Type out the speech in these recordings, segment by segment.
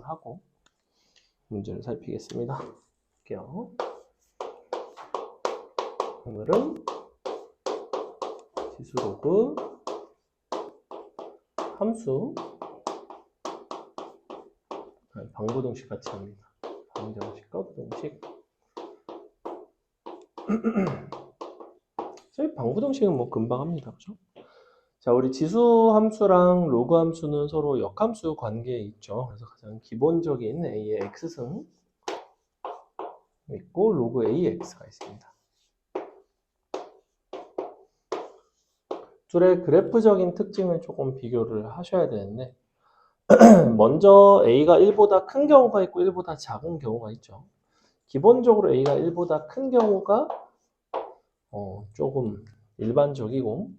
하고 문제를 살피겠습니다. 볼게요. 오늘은 지수 로그 함수 방부동식 같이 합니다. 방정식과 부동식. 저희 방부동식은 뭐 금방 합니다. 그죠? 자, 우리 지수 함수랑 로그 함수는 서로 역함수 관계에 있죠. 그래서 가장 기본적인 a의 x승 있고 로그 ax가 있습니다. 둘의 그래프적인 특징을 조금 비교를 하셔야 되는데 먼저 a가 1보다 큰 경우가 있고 1보다 작은 경우가 있죠. 기본적으로 a가 1보다 큰 경우가 조금 일반적이고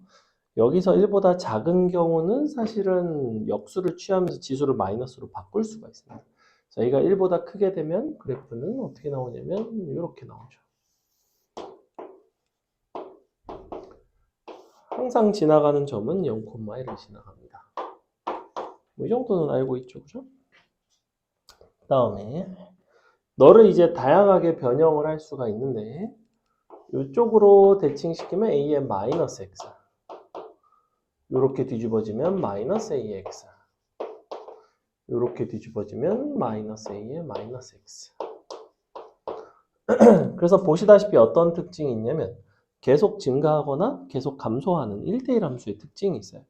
여기서 1보다 작은 경우는 사실은 역수를 취하면서 지수를 마이너스로 바꿀 수가 있습니다. 자, a가 1보다 크게 되면 그래프는 어떻게 나오냐면 이렇게 나오죠. 항상 지나가는 점은 0,1을 지나갑니다. 뭐 이 정도는 알고 있죠, 그죠? 그 다음에 너를 이제 다양하게 변형을 할 수가 있는데 이쪽으로 대칭시키면 a의 마이너스 x, 이렇게 뒤집어지면 마이너스 ax, 이렇게 뒤집어지면 마이너스 a의 마이너스 x. 그래서 보시다시피 어떤 특징이 있냐면 계속 증가하거나 계속 감소하는 1대1 함수의 특징이 있어요.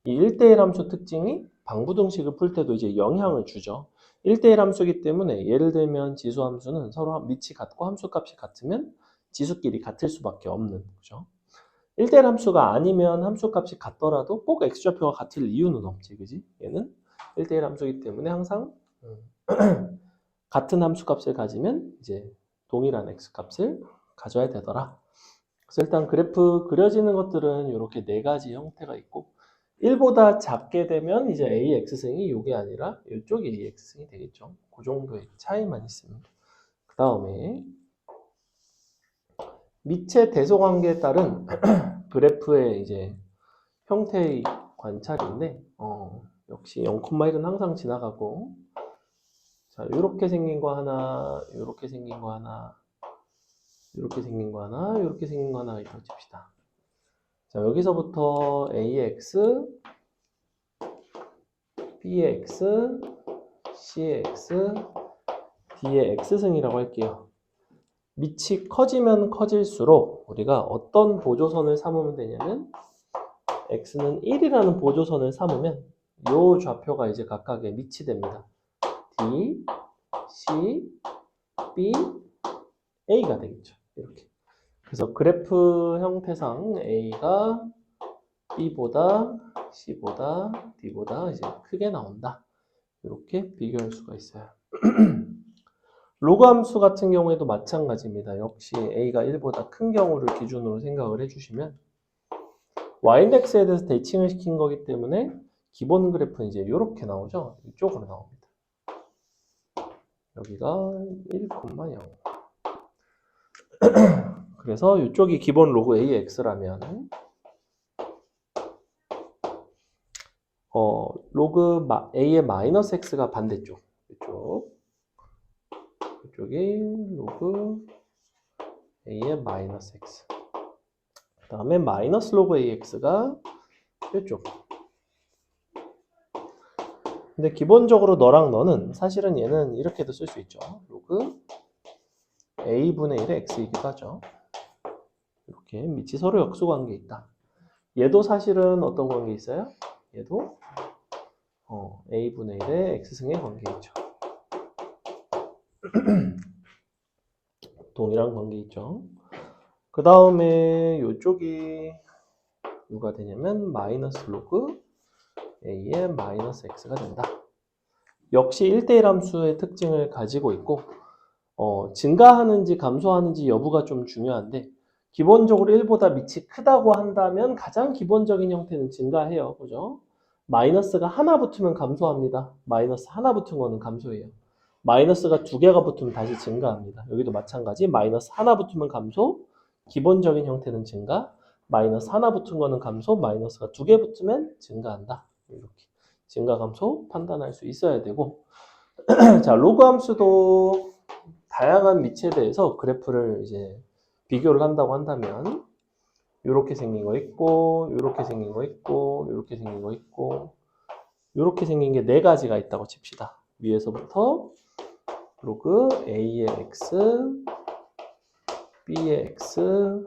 이 1대1 함수 특징이 방부동식을 풀 때도 이제 영향을 주죠. 1대1 함수이기 때문에 예를 들면 지수 함수는 서로 밑이 같고 함수값이 같으면 지수끼리 같을 수밖에 없는 거죠. 1대1 함수가 아니면 함수값이 같더라도 꼭 x좌표가 같을 이유는 없지, 그지? 얘는 1대1 함수이기 때문에 항상 같은 함수값을 가지면 이제 동일한 x값을 가져야 되더라. 그래서 일단 그래프 그려지는 것들은 이렇게 네 가지 형태가 있고 1보다 작게 되면 이제 AX승이 이게 아니라 이쪽이 AX승이 되겠죠. 그 정도의 차이만 있습니다. 그 다음에 밑의 대소관계에 따른 그래프의 이제 형태의 관찰인데 역시 0,1은 항상 지나가고 자, 이렇게 생긴 거 하나, 이렇게 생긴 거 하나, 이렇게 생긴 거 하나, 이렇게 생긴 거 하나 이렇게 칩시다. 자, 여기서부터 AX, B의 X, C의 X, D의 X승이라고 할게요. 밑이 커지면 커질수록 우리가 어떤 보조선을 삼으면 되냐면 X는 1이라는 보조선을 삼으면 이 좌표가 이제 각각의 밑이 됩니다. D, C, B, A가 되겠죠. 이렇게. 그래서 그래프 형태상 A가 B보다 C보다 D보다 이제 크게 나온다. 이렇게 비교할 수가 있어요. 로그 함수 같은 경우에도 마찬가지입니다. 역시 A가 1보다 큰 경우를 기준으로 생각을 해주시면 Y인덱스에 대해서 대칭을 시킨 거기 때문에 기본 그래프는 이제 이렇게 나오죠. 이쪽으로 나옵니다. 여기가 1,0. 그래서 이쪽이 기본 로그 AX라면 로그 A의 마이너스 X가 반대쪽. 이쪽이 로그 A의 마이너스 X. 그 다음에 마이너스 로그 AX가 이쪽. 근데 기본적으로 너랑 너는 사실은 얘는 이렇게도 쓸 수 있죠. 로그 A분의 1의 X이기도 하죠. 이렇게 밑이 서로 역수 관계에 있다. 얘도 사실은 어떤 관계 있어요? 얘도 A분의 1의 X승의 관계 있죠. 동일한 관계 있죠. 그 다음에 이쪽이 누가 되냐면 마이너스 로그 A의 마이너스 X가 된다. 역시 1대1 함수의 특징을 가지고 있고 증가하는지 감소하는지 여부가 좀 중요한데 기본적으로 1보다 밑이 크다고 한다면 가장 기본적인 형태는 증가해요. 그죠? 마이너스가 하나 붙으면 감소합니다. 마이너스 하나 붙은 거는 감소해요. 마이너스가 두 개가 붙으면 다시 증가합니다. 여기도 마찬가지 마이너스 하나 붙으면 감소, 기본적인 형태는 증가, 마이너스 하나 붙은 거는 감소, 마이너스가 두 개 붙으면 증가한다. 이렇게 증가 감소 판단할 수 있어야 되고 자, 로그 함수도 다양한 밑에 대해서 그래프를 이제 비교를 한다고 한다면 이렇게 생긴 거 있고, 이렇게 생긴 거 있고, 이렇게 생긴 거 있고, 이렇게 생긴 게 네 가지가 있다고 칩시다. 위에서부터 로그 A의 X, B의 X,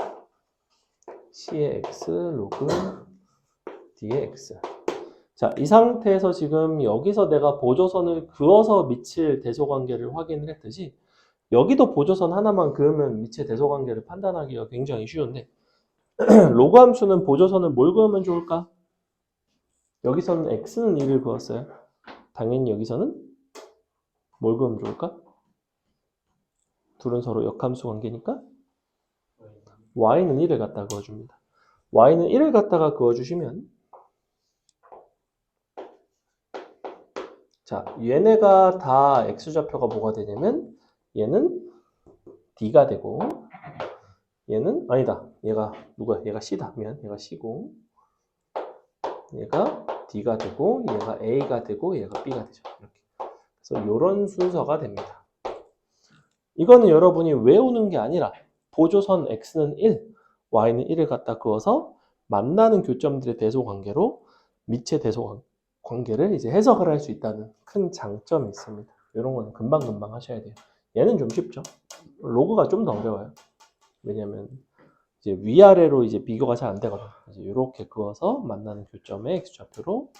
C의 X, 로그 D의 X. 자, 이 상태에서 지금 여기서 내가 보조선을 그어서 미칠 대소관계를 확인을 했듯이 여기도 보조선 하나만 그으면 미칠 대소관계를 판단하기가 굉장히 쉬운데 로그 함수는 보조선을 뭘 그으면 좋을까? 여기서는 x는 1을 그었어요. 당연히 여기서는 뭘 그으면 좋을까? 둘은 서로 역함수 관계니까 y는 1을 갖다 그어줍니다. y는 1을 갖다가 그어주시면 자, 얘네가 다 x좌표가 뭐가 되냐면 얘는 d가 되고 얘는 아니다. 얘가 누가 얘가 c다. 미안. 얘가 c고 얘가 d가 되고 얘가 a가 되고 얘가 b가 되죠. 이렇게. 그래서 이런 순서가 됩니다. 이거는 여러분이 외우는 게 아니라 보조선 x는 1, y는 1을 갖다 그어서 만나는 교점들의 대소관계로 밑의 대소관계를 이제 해석을 할 수 있다는 큰 장점이 있습니다. 이런 거는 금방금방 하셔야 돼요. 얘는 좀 쉽죠. 로그가 좀 더 어려워요. 왜냐면 이제 위아래로 이제 비교가 잘 안 되거든. 이제 이렇게 그어서 만나는 교점의 x좌표로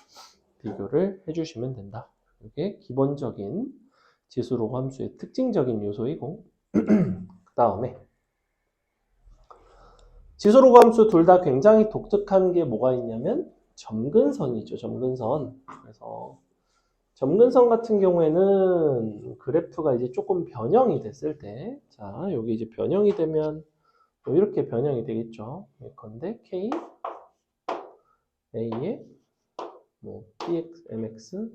비교를 해주시면 된다. 이게 기본적인 지수로그 함수의 특징적인 요소이고 그 다음에 지수로그 함수 둘 다 굉장히 독특한 게 뭐가 있냐면 점근선이죠. 점근선. 그래서 점근선 같은 경우에는 그래프가 이제 조금 변형이 됐을 때, 자 여기 이제 변형이 되면 뭐 이렇게 변형이 되겠죠. 예컨대 k a에 뭐 px mx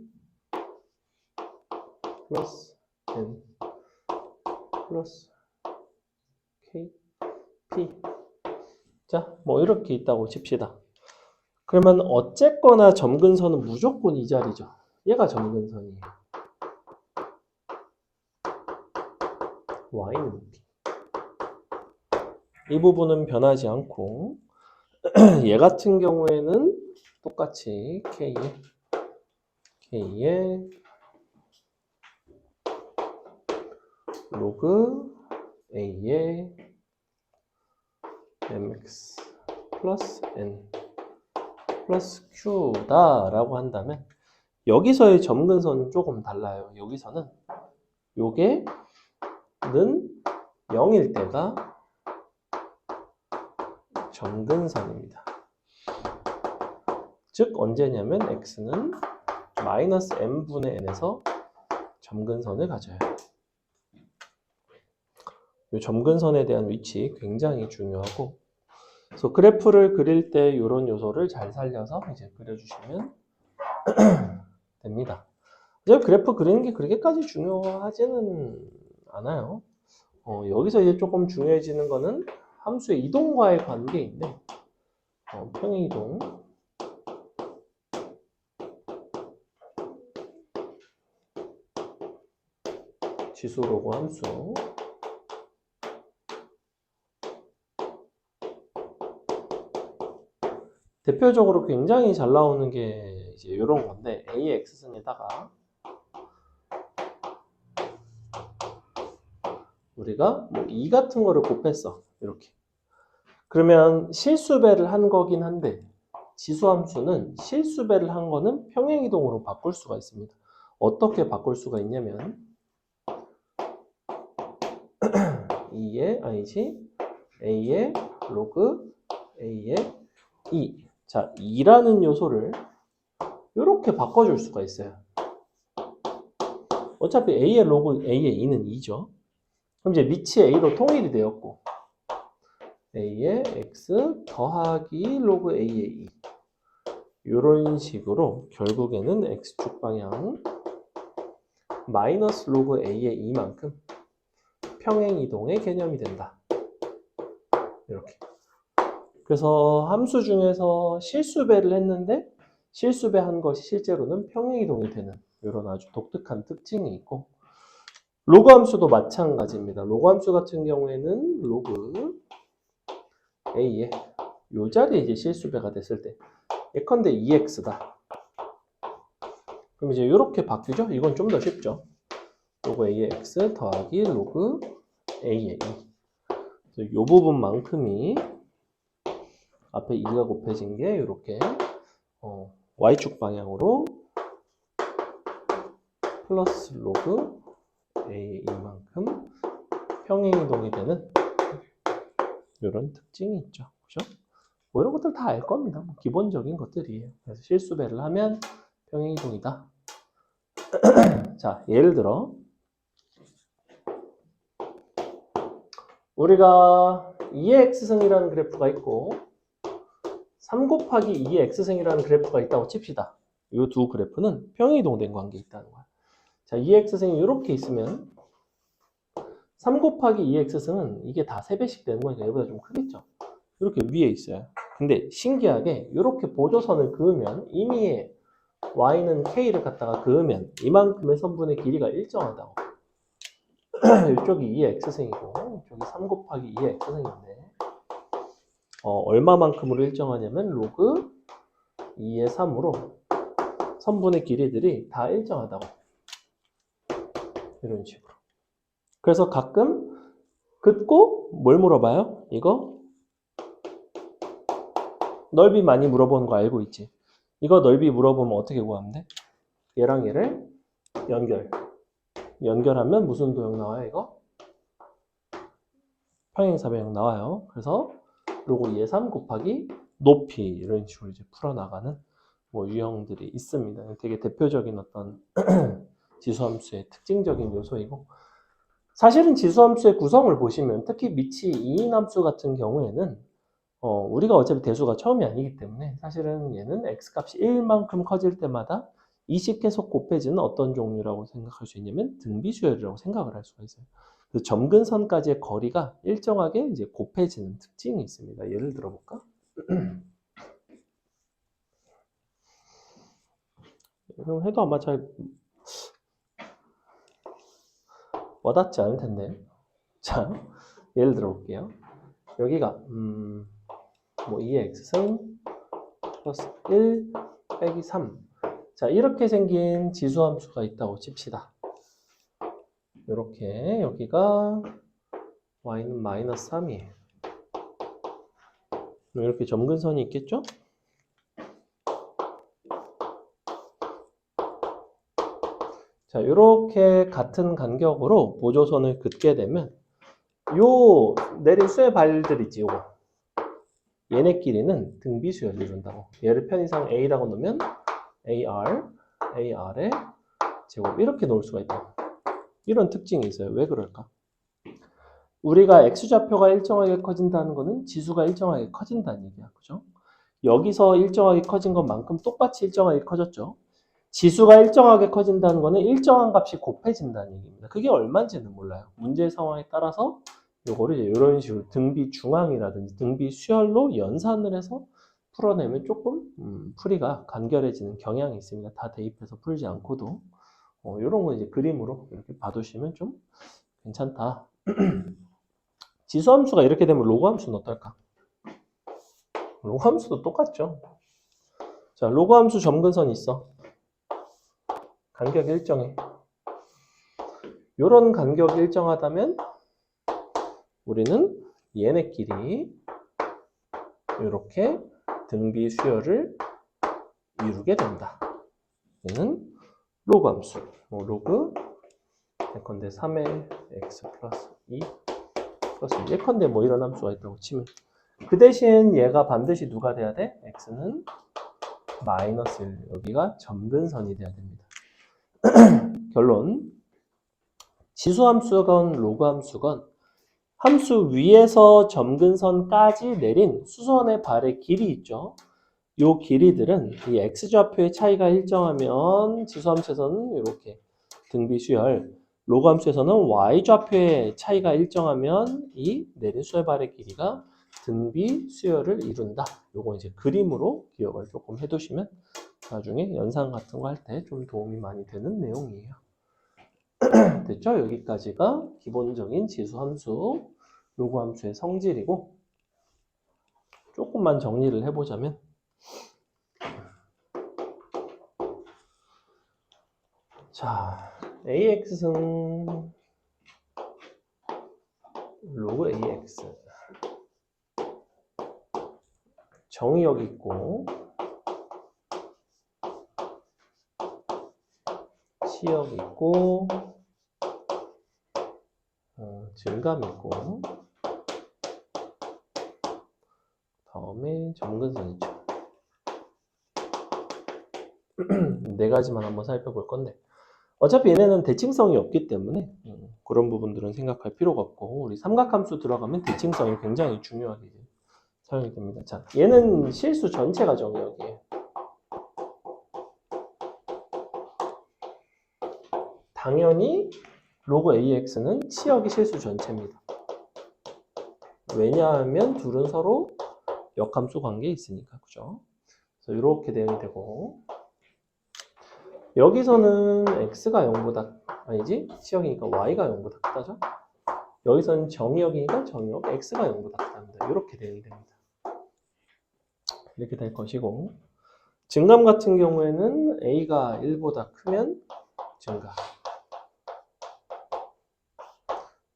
플러스 n 플러스 k p 자 뭐 이렇게 있다고 칩시다. 그러면 어쨌거나 점근선은 무조건 이 자리죠. 얘가 점근선이에요. y는 p. 이 부분은 변하지 않고 얘 같은 경우에는 똑같이 k에 로그 a의 mx 플러스 n 플러스 q다 라고 한다면 여기서의 점근선은 조금 달라요. 여기서는 요게는 0일 때가 점근선입니다. 즉 언제냐면 x는 마이너스 m분의 n에서 점근선을 가져요. 이 점근선에 대한 위치 굉장히 중요하고 그래서 그래프를 그릴 때 이런 요소를 잘 살려서 이제 그려주시면 됩니다. 이제 그래프 그리는 게 그렇게까지 중요하지는 않아요. 여기서 이제 조금 중요해지는 거는 함수의 이동과의 관계인데 평행이동 지수로그 함수 대표적으로 굉장히 잘 나오는 게 이제 이런 건데 a의 x승에다가 우리가 뭐 2 같은 거를 곱했어. 이렇게. 그러면 실수배를 한 거긴 한데 지수함수는 실수배를 한 거는 평행이동으로 바꿀 수가 있습니다. 어떻게 바꿀 수가 있냐면 2의 아니지 a의 로그 a의 2. 자, 2라는 요소를 이렇게 바꿔줄 수가 있어요. 어차피 a의 로그 a의 2는 2죠. 그럼 이제 밑이 a로 통일이 되었고 a의 x 더하기 로그 a의 2 이런 식으로 결국에는 x축 방향 마이너스 로그 a의 2만큼 평행이동의 개념이 된다. 이렇게. 그래서 함수 중에서 실수배를 했는데 실수배 한 것이 실제로는 평행이동이 되는 이런 아주 독특한 특징이 있고, 로그 함수도 마찬가지입니다. 로그 함수 같은 경우에는 로그 A에 요 자리에 이제 실수배가 됐을 때 예컨대 2x다. 그럼 이제 이렇게 바뀌죠? 이건 좀 더 쉽죠. 로그 A의 x 더하기 로그 A의 2. 그래서 요 부분만큼이 앞에 2가 곱해진 게 이렇게 y축 방향으로 플러스 로그 A의 2만큼 평행이동이 되는 이런 특징이 있죠. 그죠? 뭐 이런 것들 다 알 겁니다. 뭐 기본적인 것들이에요. 그래서 실수배를 하면 평행이동이다. 자, 예를 들어 우리가 2의 x승이라는 그래프가 있고 3 곱하기 2의 x승이라는 그래프가 있다고 칩시다. 이 두 그래프는 평행이동된 관계에 있다는 거야. 자, 2의 x승이 이렇게 있으면 3 곱하기 2의 x승은 이게 다 3배씩 되는 거니까 얘보다 좀 크겠죠. 이렇게 위에 있어요. 근데 신기하게 이렇게 보조선을 그으면 이미 y는 k를 갖다가 그으면 이만큼의 선분의 길이가 일정하다고. 이쪽이 2의 x승이고 이쪽이 3 곱하기 2의 x승인데 얼마만큼으로 일정하냐면 로그 2의 3으로 선분의 길이들이 다 일정하다고. 이런 식으로. 그래서 가끔 긋고 뭘 물어봐요? 이거 넓이 많이 물어보는 거 알고 있지? 이거 넓이 물어보면 어떻게 구하면 돼? 얘랑 얘를 연결하면 무슨 도형 나와요? 이거? 평행사변형 나와요. 그래서 로그 2의 3 곱하기 높이 이런 식으로 이제 풀어나가는 뭐 유형들이 있습니다. 되게 대표적인 어떤 지수함수의 특징적인 요소이고, 사실은 지수함수의 구성을 보시면 특히 미치 2인 함수 같은 경우에는 우리가 어차피 대수가 처음이 아니기 때문에 사실은 얘는 x값이 1만큼 커질 때마다 20 계속 곱해지는 어떤 종류라고 생각할 수 있냐면 등비수열이라고 생각을 할 수가 있어요. 그 점근선까지의 거리가 일정하게 이제 곱해지는 특징이 있습니다. 예를 들어볼까? 이런 해도 아마 잘 와닿지 않을 텐데. 자, 예를 들어볼게요. 여기가 뭐 2의 x승 플러스 1 빼기 3. 자, 이렇게 생긴 지수함수가 있다고 칩시다. 이렇게 여기가 y는 마이너스 3이에요. 이렇게 점근선이 있겠죠? 자, 이렇게 같은 간격으로 보조선을 긋게 되면 요 내린 수의 발들 있지, 요거. 얘네끼리는 등비수열을 이룬다고. 얘를 편의상 A라고 놓으면 AR의 제곱 이렇게 놓을 수가 있다. 이런 특징이 있어요. 왜 그럴까? 우리가 x좌표가 일정하게 커진다는 거는 지수가 일정하게 커진다는 얘기야. 그죠? 여기서 일정하게 커진 것만큼 똑같이 일정하게 커졌죠. 지수가 일정하게 커진다는 거는 일정한 값이 곱해진다는 얘기입니다. 그게 얼마인지는 몰라요. 문제 상황에 따라서 요거를 이제 이런 식으로 등비 중앙이라든지 등비 수열로 연산을 해서 풀어내면 조금 풀이가 간결해지는 경향이 있습니다. 다 대입해서 풀지 않고도 이런 거 이제 그림으로 이렇게 봐두시면 좀 괜찮다. 지수함수가 이렇게 되면 로그함수는 어떨까? 로그함수도 똑같죠. 자, 로그함수 점근선이 있어. 간격 일정해. 이런 간격이 일정하다면 우리는 얘네끼리 이렇게 등비 수열을 이루게 된다. 얘는 로그 함수. 로그 예컨대 3의 x 플러스 2 플러스 1. 예컨대 뭐 이런 함수가 있다고 치면 그 대신 얘가 반드시 누가 돼야 돼? x는 마이너스 1. 여기가 점근선이 돼야 됩니다. 결론. 지수함수건 로그함수건 함수 위에서 점근선까지 내린 수선의 발의 길이 있죠. 이 길이들은 이 x좌표의 차이가 일정하면 지수함수에서는 이렇게 등비수열, 로그함수에서는 y좌표의 차이가 일정하면 이 내린 수의 발의 길이가 등비 수열을 이룬다. 요거 이제 그림으로 기억을 조금 해두시면 나중에 연산 같은 거 할 때 좀 도움이 많이 되는 내용이에요. 됐죠? 여기까지가 기본적인 지수 함수, 로그 함수의 성질이고, 조금만 정리를 해보자면, 자, AX승 로그 AX 정의역 있고 시역 있고 증감 있고 다음에 점근선 있죠. 네 가지만 한번 살펴볼 건데 어차피 얘네는 대칭성이 없기 때문에 그런 부분들은 생각할 필요가 없고 우리 삼각함수 들어가면 대칭성이 굉장히 중요하게 사용이 됩니다. 자, 얘는 실수 전체가 정의역이에요. 당연히 로그 AX는 치역이 실수 전체입니다. 왜냐하면 둘은 서로 역함수 관계에 있으니까, 그죠? 그래서 이렇게 대응이 되고 여기서는 x가 0보다 아니지? 치역이니까 y가 0보다 크다죠? 여기서는 정의역이니까 정의역 x가 0보다 크답니다. 이렇게 대응이 됩니다. 이렇게 될 것이고 증감 같은 경우에는 a가 1보다 크면 증가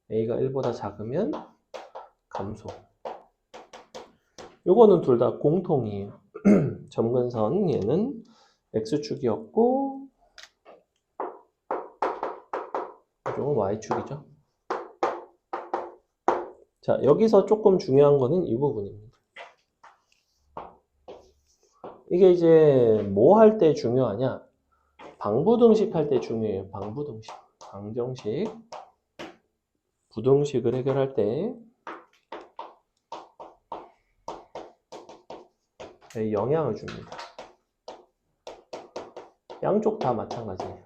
a가 1보다 작으면 감소. 요거는 둘 다 공통이에요. 점근선 얘는 x축이었고 이쪽은 y축이죠. 자, 여기서 조금 중요한 거는 이 부분입니다. 이게 이제 뭐 할 때 중요하냐? 방부등식 할 때 중요해요. 방부등식. 방정식, 부등식을 해결할 때 영향을 줍니다. 양쪽 다 마찬가지예요.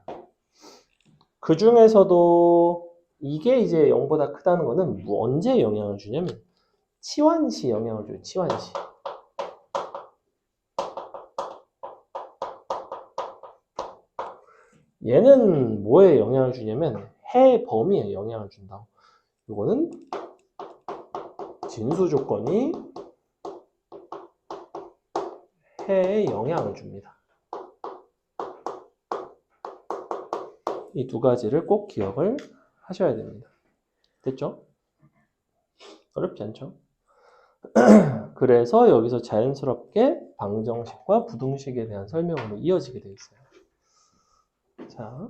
그 중에서도 이게 이제 0보다 크다는 거는 언제 영향을 주냐면 치환시 영향을 줘요. 치환시. 얘는 뭐에 영향을 주냐면 해 범위에 영향을 준다고. 이거는 진수 조건이 해에 영향을 줍니다. 이 두 가지를 꼭 기억을 하셔야 됩니다. 됐죠? 어렵지 않죠? 그래서 여기서 자연스럽게 방정식과 부등식에 대한 설명으로 이어지게 되어 있어요. 자,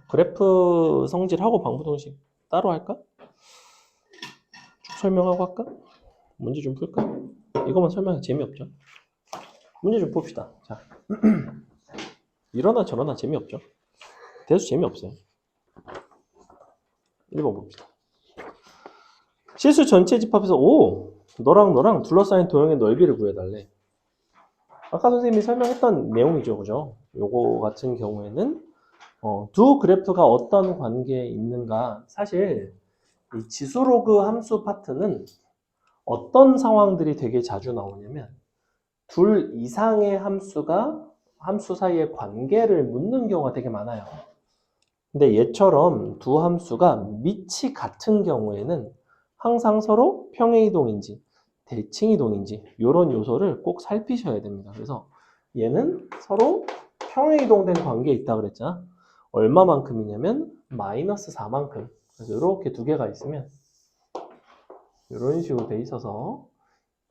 그래프 성질하고 방부등식 따로 할까? 쭉 설명하고 할까? 문제 좀 풀까? 이것만 설명하기 재미없죠? 문제 좀 봅시다. 자, 이러나 저러나 재미없죠? 대수 재미없어요. 1번 봅시다. 실수 전체 집합에서 너랑 둘러싸인 도형의 넓이를 구해달래. 아까 선생님이 설명했던 내용이죠, 그죠? 요거 같은 경우에는 두 그래프가 어떤 관계에 있는가. 사실 이 지수로그 함수 파트는 어떤 상황들이 되게 자주 나오냐면 둘 이상의 함수가 함수 사이의 관계를 묻는 경우가 되게 많아요. 근데 얘처럼 두 함수가 밑이 같은 경우에는 항상 서로 평행이동인지 대칭이동인지 이런 요소를 꼭 살피셔야 됩니다. 그래서 얘는 서로 평행이동된 관계에 있다 그랬잖아. 얼마만큼이냐면 마이너스 4만큼. 그래서 이렇게 두 개가 있으면 이런 식으로 돼 있어서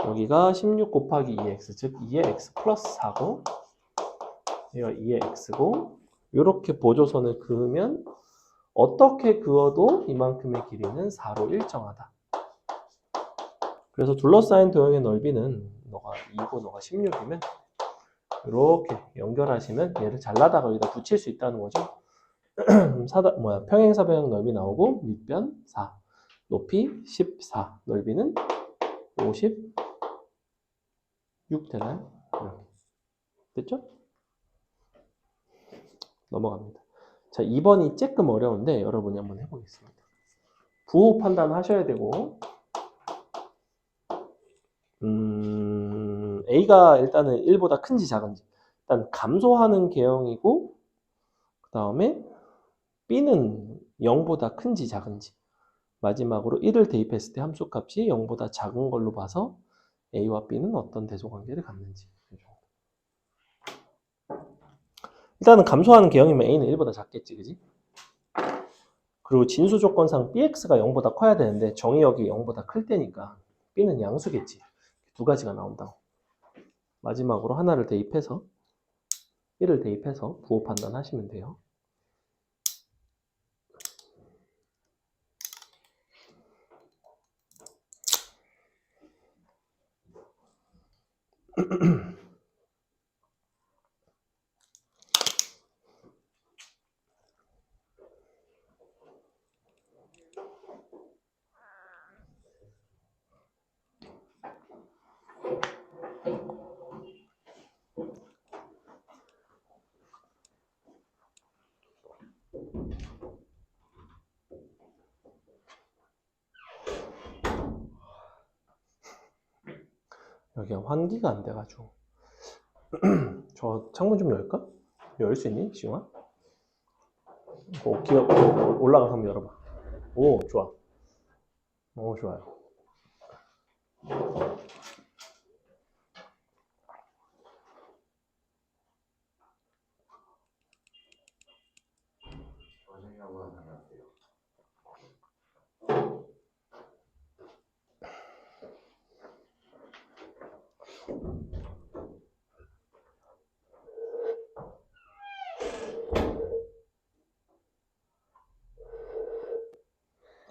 여기가 16 곱하기 2x 즉 2의 x 플러스 4고 여기가 2의 x고 이렇게 보조선을 그으면 어떻게 그어도 이만큼의 길이는 4로 일정하다. 그래서 둘러싸인 도형의 넓이는 너가 2고 너가 16이면 이렇게 연결하시면 얘를 잘라다가 여기다 붙일 수 있다는 거죠. 평행사변형 넓이 나오고 밑변 4, 높이 14, 넓이는 56 되나요? 됐죠? 넘어갑니다. 자, 2번이 조금 어려운데 여러분이 한번 해보겠습니다. 부호 판단하셔야 되고, A가 일단은 1보다 큰지 작은지. 일단 감소하는 계형이고, 그 다음에 B는 0보다 큰지 작은지. 마지막으로 1을 대입했을 때 함수값이 0보다 작은 걸로 봐서 A와 B는 어떤 대소관계를 갖는지. 일단은 감소하는 계형이면 A는 1보다 작겠지, 그지? 그리고 진수 조건상 BX가 0보다 커야 되는데 정의역이 0보다 클 때니까 B는 양수겠지. 두 가지가 나온다고. 마지막으로 하나를 대입해서 1을 대입해서 부호 판단하시면 돼요. 여기가 환기가 안 돼가지고 저 창문 좀 열까? 열 수 있니, 지용아? 기어 올라가서 한번 열어봐. 오, 좋아. 오, 좋아요.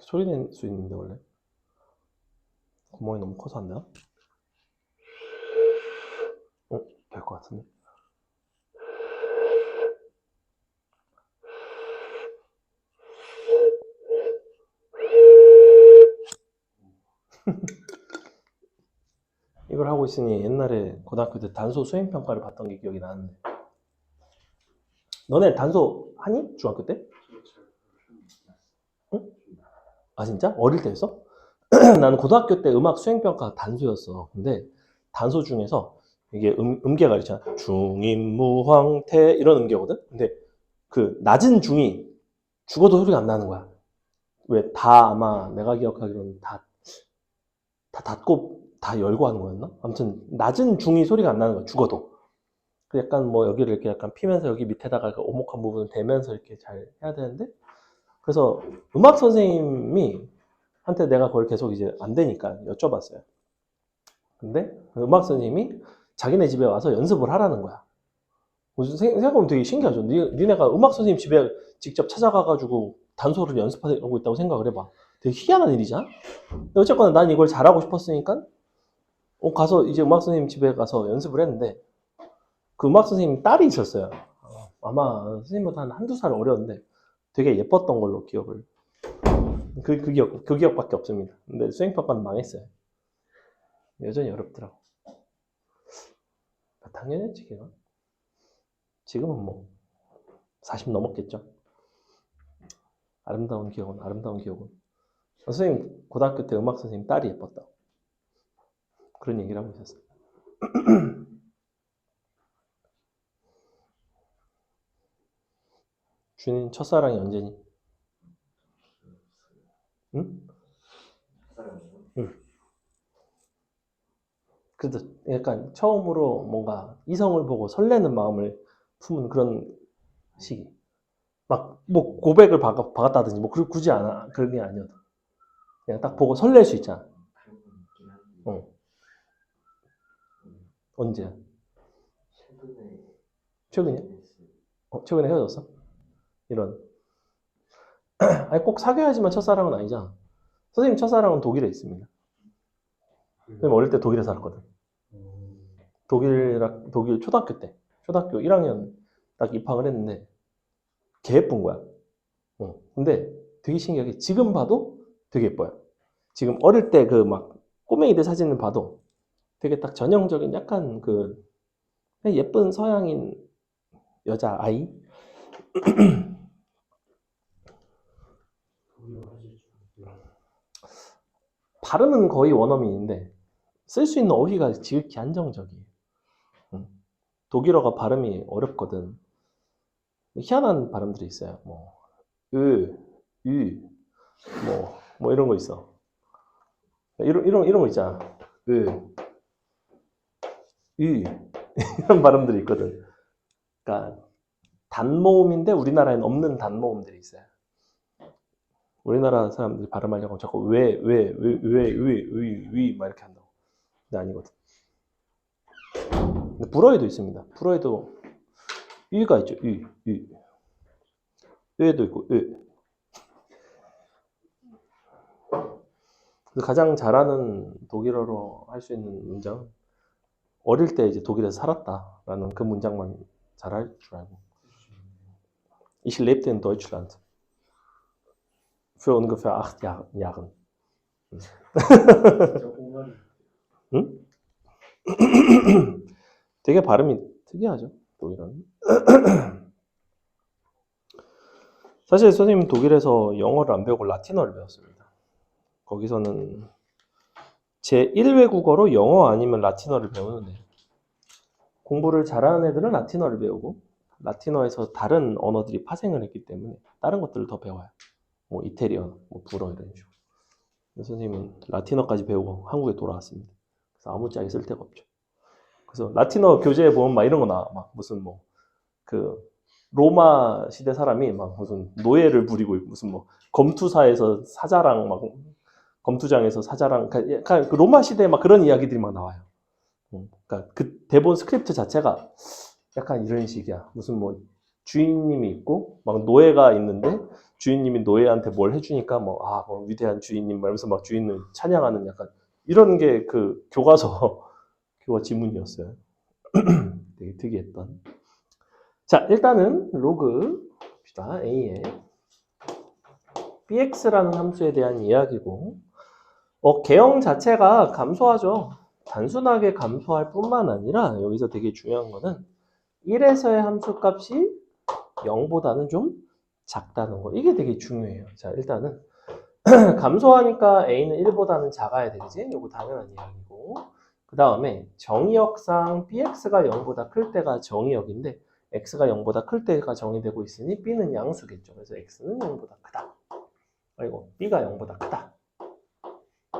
소리 낼 수 있는데 원래 구멍이 너무 커서 안 되나? 될 것 같은데. 이걸 하고 있으니 옛날에 고등학교 때 단소 수행평가를 봤던 게 기억이 나는데. 너네 단소 하니? 중학교 때? 응? 아 진짜? 어릴 때 했어? 나는 고등학교 때 음악 수행평가 단소였어. 근데 단소 중에서 이게 음계가 있잖아. 중임무황태 이런 음계거든? 근데 그 낮은 중이 죽어도 소리가 안 나는 거야. 왜 다 아마 내가 기억하기로는 다 닫고 다 열고 하는 거였나? 아무튼 낮은 중이 소리가 안 나는 거야. 죽어도. 그 약간 뭐 여기를 이렇게 약간 피면서 여기 밑에다가 그 오목한 부분을 대면서 이렇게 잘 해야 되는데 그래서 음악 선생님이 한테 내가 그걸 계속 이제 안 되니까 여쭤봤어요. 근데 음악 선생님이 자기네 집에 와서 연습을 하라는 거야. 생각해보면 되게 신기하죠. 니네가 음악 선생님 집에 직접 찾아가가지고 단소를 연습하고 있다고 생각을 해봐. 되게 희한한 일이잖아. 근데 어쨌거나 난 이걸 잘하고 싶었으니까 가서 이제 음악 선생님 집에 가서 연습을 했는데 그 음악 선생님 딸이 있었어요. 아마 선생님보다 한두 살 어렸는데 되게 예뻤던 걸로 기억을. 그 기억밖에 없습니다. 근데 수행평가는 망했어요. 여전히 어렵더라고. 몇 학년이었지, 걔가? 지금은 뭐 40 넘었겠죠. 아름다운 기억은. 선생님 고등학교 때 음악 선생님 딸이 예뻤다. 그런 얘기를 하고 있었어요. 준인 첫사랑이 언제니? 응? 응. 그래도 약간 처음으로 뭔가 이성을 보고 설레는 마음을 품은 그런 시기. 막 뭐 고백을 박았다든지 뭐 굳이 않아 그런 게 아니어도 그냥 딱 보고 설렐 수 있잖아. 어. 언제? 최근이야? 최근에 헤어졌어? 이런. 아니 꼭 사귀어야지만 첫사랑은 아니잖아. 선생님 첫사랑은 독일에 있습니다. 선생님 어릴 때 독일에 살았거든. 독일 초등학교 1학년 딱 입학을 했는데 개 예쁜 거야. 근데 되게 신기하게 지금 봐도 되게 예뻐요. 지금 어릴 때 그 막 꼬맹이들 사진을 봐도 되게 딱 전형적인 약간 그 예쁜 서양인 여자 아이. 발음은 거의 원어민인데 쓸 수 있는 어휘가 지극히 한정적이에요. 독일어가 발음이 어렵거든. 희한한 발음들이 있어요. 뭐, 뭐 이런 거 있어. 이런 거 있잖아. 이런 발음들이 있거든. 그러니까 단모음인데 우리나라에는 없는 단모음들이 있어요. 우리나라 사람들이 발음하려고 자꾸 막 이렇게 한다고. 근데 아니거든. 근데 불어에도 있습니다. 불어에도 가 있죠. 에도 있고 가장 잘하는 독일어로 할 수 있는 문장은 어릴 때 이제 독일에서 살았다라는 그 문장만 잘할 줄 알고. Ich lebte in Deutschland für ungefähr 8 Jahren. 응? 되게 발음이 특이하죠, 독일어는. 사실 선생님 독일에서 영어를 안 배우고 라틴어를 배웠습니다. 거기서는 제1외국어로 영어 아니면 라틴어를 배우는데 공부를 잘하는 애들은 라틴어를 배우고 라틴어에서 다른 언어들이 파생을 했기 때문에 다른 것들을 더 배워요. 뭐 이태리어, 뭐 불어 이런 식으로. 선생님은 라틴어까지 배우고 한국에 돌아왔습니다. 그래서 아무짝에 쓸 데가 없죠. 그래서 라틴어 교재에 보면 막 이런 거 나와. 막 무슨 뭐 그 로마 시대 사람이 막 무슨 노예를 부리고 있고 무슨 뭐 검투사에서 사자랑 막 검투장에서 사자랑 약간 그 로마 시대에 막 그런 이야기들이 막 나와요. 그러니까 그 대본 스크립트 자체가 약간 이런 식이야. 무슨 뭐 주인님이 있고 막 노예가 있는데 주인님이 노예한테 뭘 해주니까 뭐 위대한 주인님 말면서 막 주인을 찬양하는 약간 이런 게 그 교과서 교과 지문이었어요. 되게 특이했던. 자, 일단은 로그 봅시다. A에 bx라는 함수에 대한 이야기고 개형 자체가 감소하죠. 단순하게 감소할 뿐만 아니라 여기서 되게 중요한 거는 1에서의 함수값이 0보다는 좀 작다는 거. 이게 되게 중요해요. 자, 일단은 감소하니까 a는 1보다는 작아야 되지. 이거 당연한 이야기고. 그 다음에 정의역상 bx가 0보다 클 때가 정의역인데 x가 0보다 클 때가 정의되고 있으니 b는 양수겠죠. 그래서 x는 0보다 크다. 그리고 b가 0보다 크다.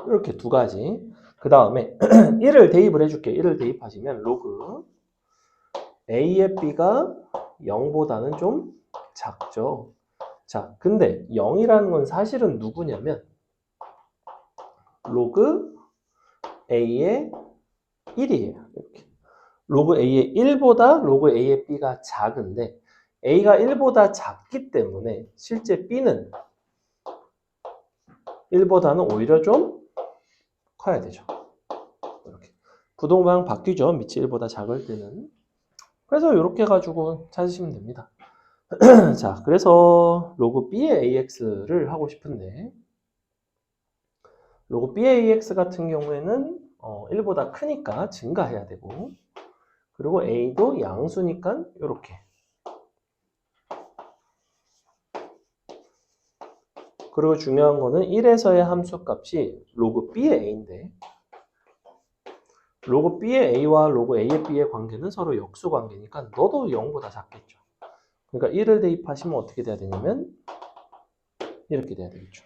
이렇게 두 가지. 그 다음에 1을 대입을 해줄게. 1을 대입하시면 로그 a의 b가 0보다는 좀 작죠. 자, 근데 0이라는 건 사실은 누구냐면 로그 a의 1이에요. 이렇게. 로그 a의 1보다 로그 a의 b가 작은데 a가 1보다 작기 때문에 실제 b는 1보다는 오히려 좀 커야 되죠. 이렇게. 부동방 바뀌죠. 밑이 1보다 작을 때는. 그래서 이렇게 가지고 찾으시면 됩니다. 자, 그래서 로그 b의 ax를 하고 싶은데 로그 b의 ax 같은 경우에는 1보다 크니까 증가해야 되고 그리고 a도 양수니까 이렇게 그리고 중요한 거는 1에서의 함수값이 로그 b의 a인데 로그 b의 a와 로그 a의 b의 관계는 서로 역수 관계니까 너도 0보다 작겠죠. 그러니까 1을 대입하시면 어떻게 돼야 되냐면 이렇게 돼야 되겠죠.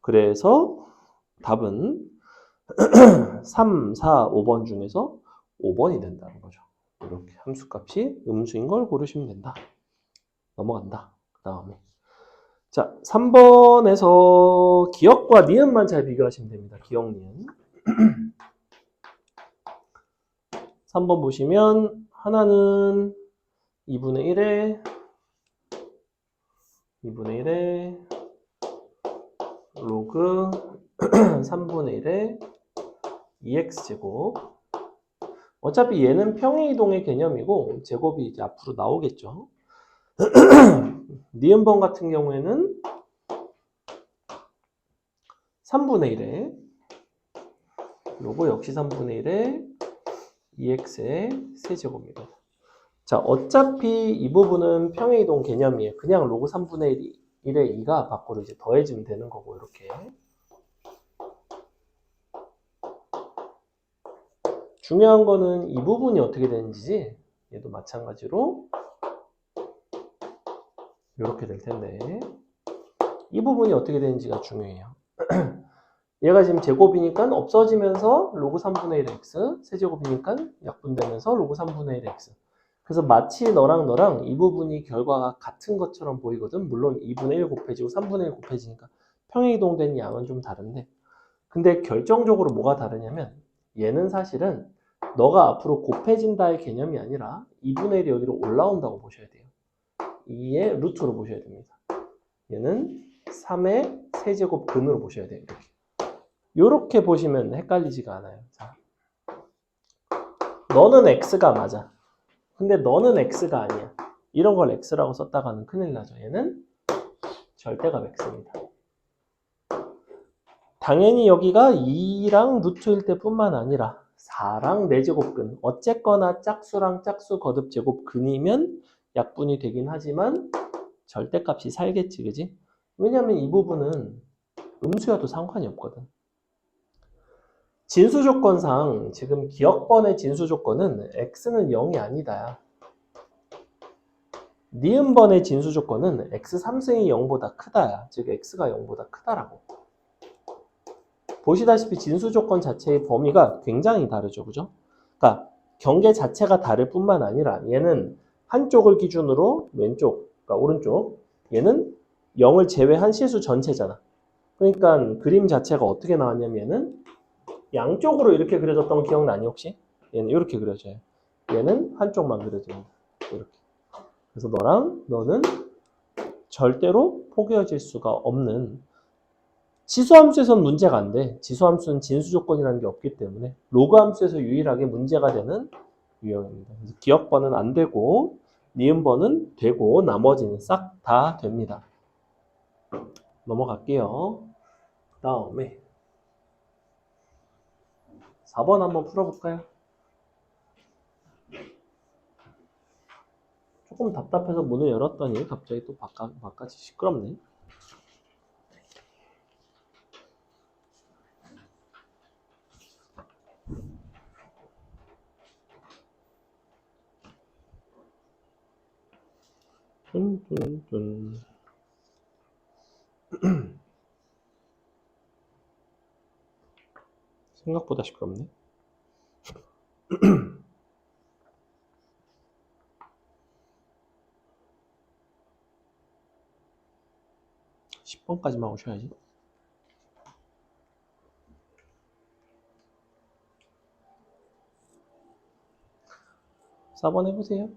그래서 답은 3, 4, 5번 중에서 5번이 된다는 거죠. 이렇게 함수값이 음수인 걸 고르시면 된다. 넘어간다. 그 다음에 자, 3번에서 기억과 니은만 잘 비교하시면 됩니다. 기억, 니은. 3번 보시면 하나는 2분의 1에 로그 3분의 1에 2x제곱. 어차피 얘는 평행이동의 개념이고 제곱이 이제 앞으로 나오겠죠. 니은번 같은 경우에는 3분의 1에 로그 역시 3분의 1에 2x의 세제곱입니다. 자, 어차피 이 부분은 평행이동 개념이에요. 그냥 로그 3분의 1이 1에 2가 밖으로 이제 더해지면 되는 거고, 이렇게. 중요한 거는 이 부분이 어떻게 되는지지. 얘도 마찬가지로 이렇게 될 텐데, 이 부분이 어떻게 되는지가 중요해요. 얘가 지금 제곱이니까 없어지면서 로그 3분의 1 x, 세제곱이니까 약분되면서 로그 3분의 1 x. 그래서 마치 너랑 이 부분이 결과가 같은 것처럼 보이거든. 물론 2분의 1 곱해지고 3분의 1 곱해지니까 평행이동된 양은 좀 다른데, 근데 결정적으로 뭐가 다르냐면 얘는 사실은 너가 앞으로 곱해진다의 개념이 아니라 2분의 1이 여기로 올라온다고 보셔야 돼요. 2의 루트로 보셔야 됩니다. 얘는 3의 세제곱 근으로 보셔야 돼요. 이렇게 보시면 헷갈리지가 않아요. 자, 너는 x가 맞아. 근데 너는 x가 아니야. 이런 걸 x라고 썼다가는 큰일 나죠. 얘는 절대값 x입니다. 당연히 여기가 2랑 루트일 때뿐만 아니라 4랑 4제곱근, 어쨌거나 짝수랑 짝수 거듭 제곱 근이면 약분이 되긴 하지만 절대값이 살겠지, 그지? 왜냐면 이 부분은 음수여도 상관이 없거든. 진수 조건상 지금 기억번의 진수 조건은 x는 0이 아니다. 니은번의 진수 조건은 x3승이 0보다 크다야. 즉 x가 0보다 크다라고. 보시다시피 진수 조건 자체의 범위가 굉장히 다르죠. 그죠? 그러니까 경계 자체가 다를 뿐만 아니라 얘는 한쪽을 기준으로 왼쪽, 그러니까 오른쪽, 얘는 0을 제외한 실수 전체잖아. 그러니까 그림 자체가 어떻게 나왔냐면 얘는 양쪽으로 이렇게 그려졌던 거 기억나니 혹시? 얘는 이렇게 그려져요. 얘는 한쪽만 그려집니다. 이렇게. 그래서 너는 절대로 포개어질 수가 없는, 지수함수에서는 문제가 안 돼. 지수함수는 진수조건이라는 게 없기 때문에 로그 함수에서 유일하게 문제가 되는 유형입니다. 그래서 기억번은 안 되고 니은번은 되고 나머지는 싹 다 됩니다. 넘어갈게요. 다음에 4번 한번 풀어볼까요? 조금 답답해서 문을 열었더니 갑자기 또 바깥이 시끄럽네. 생각보다 시끄럽네. 10번까지만 오셔야지. (4번) 해보세요.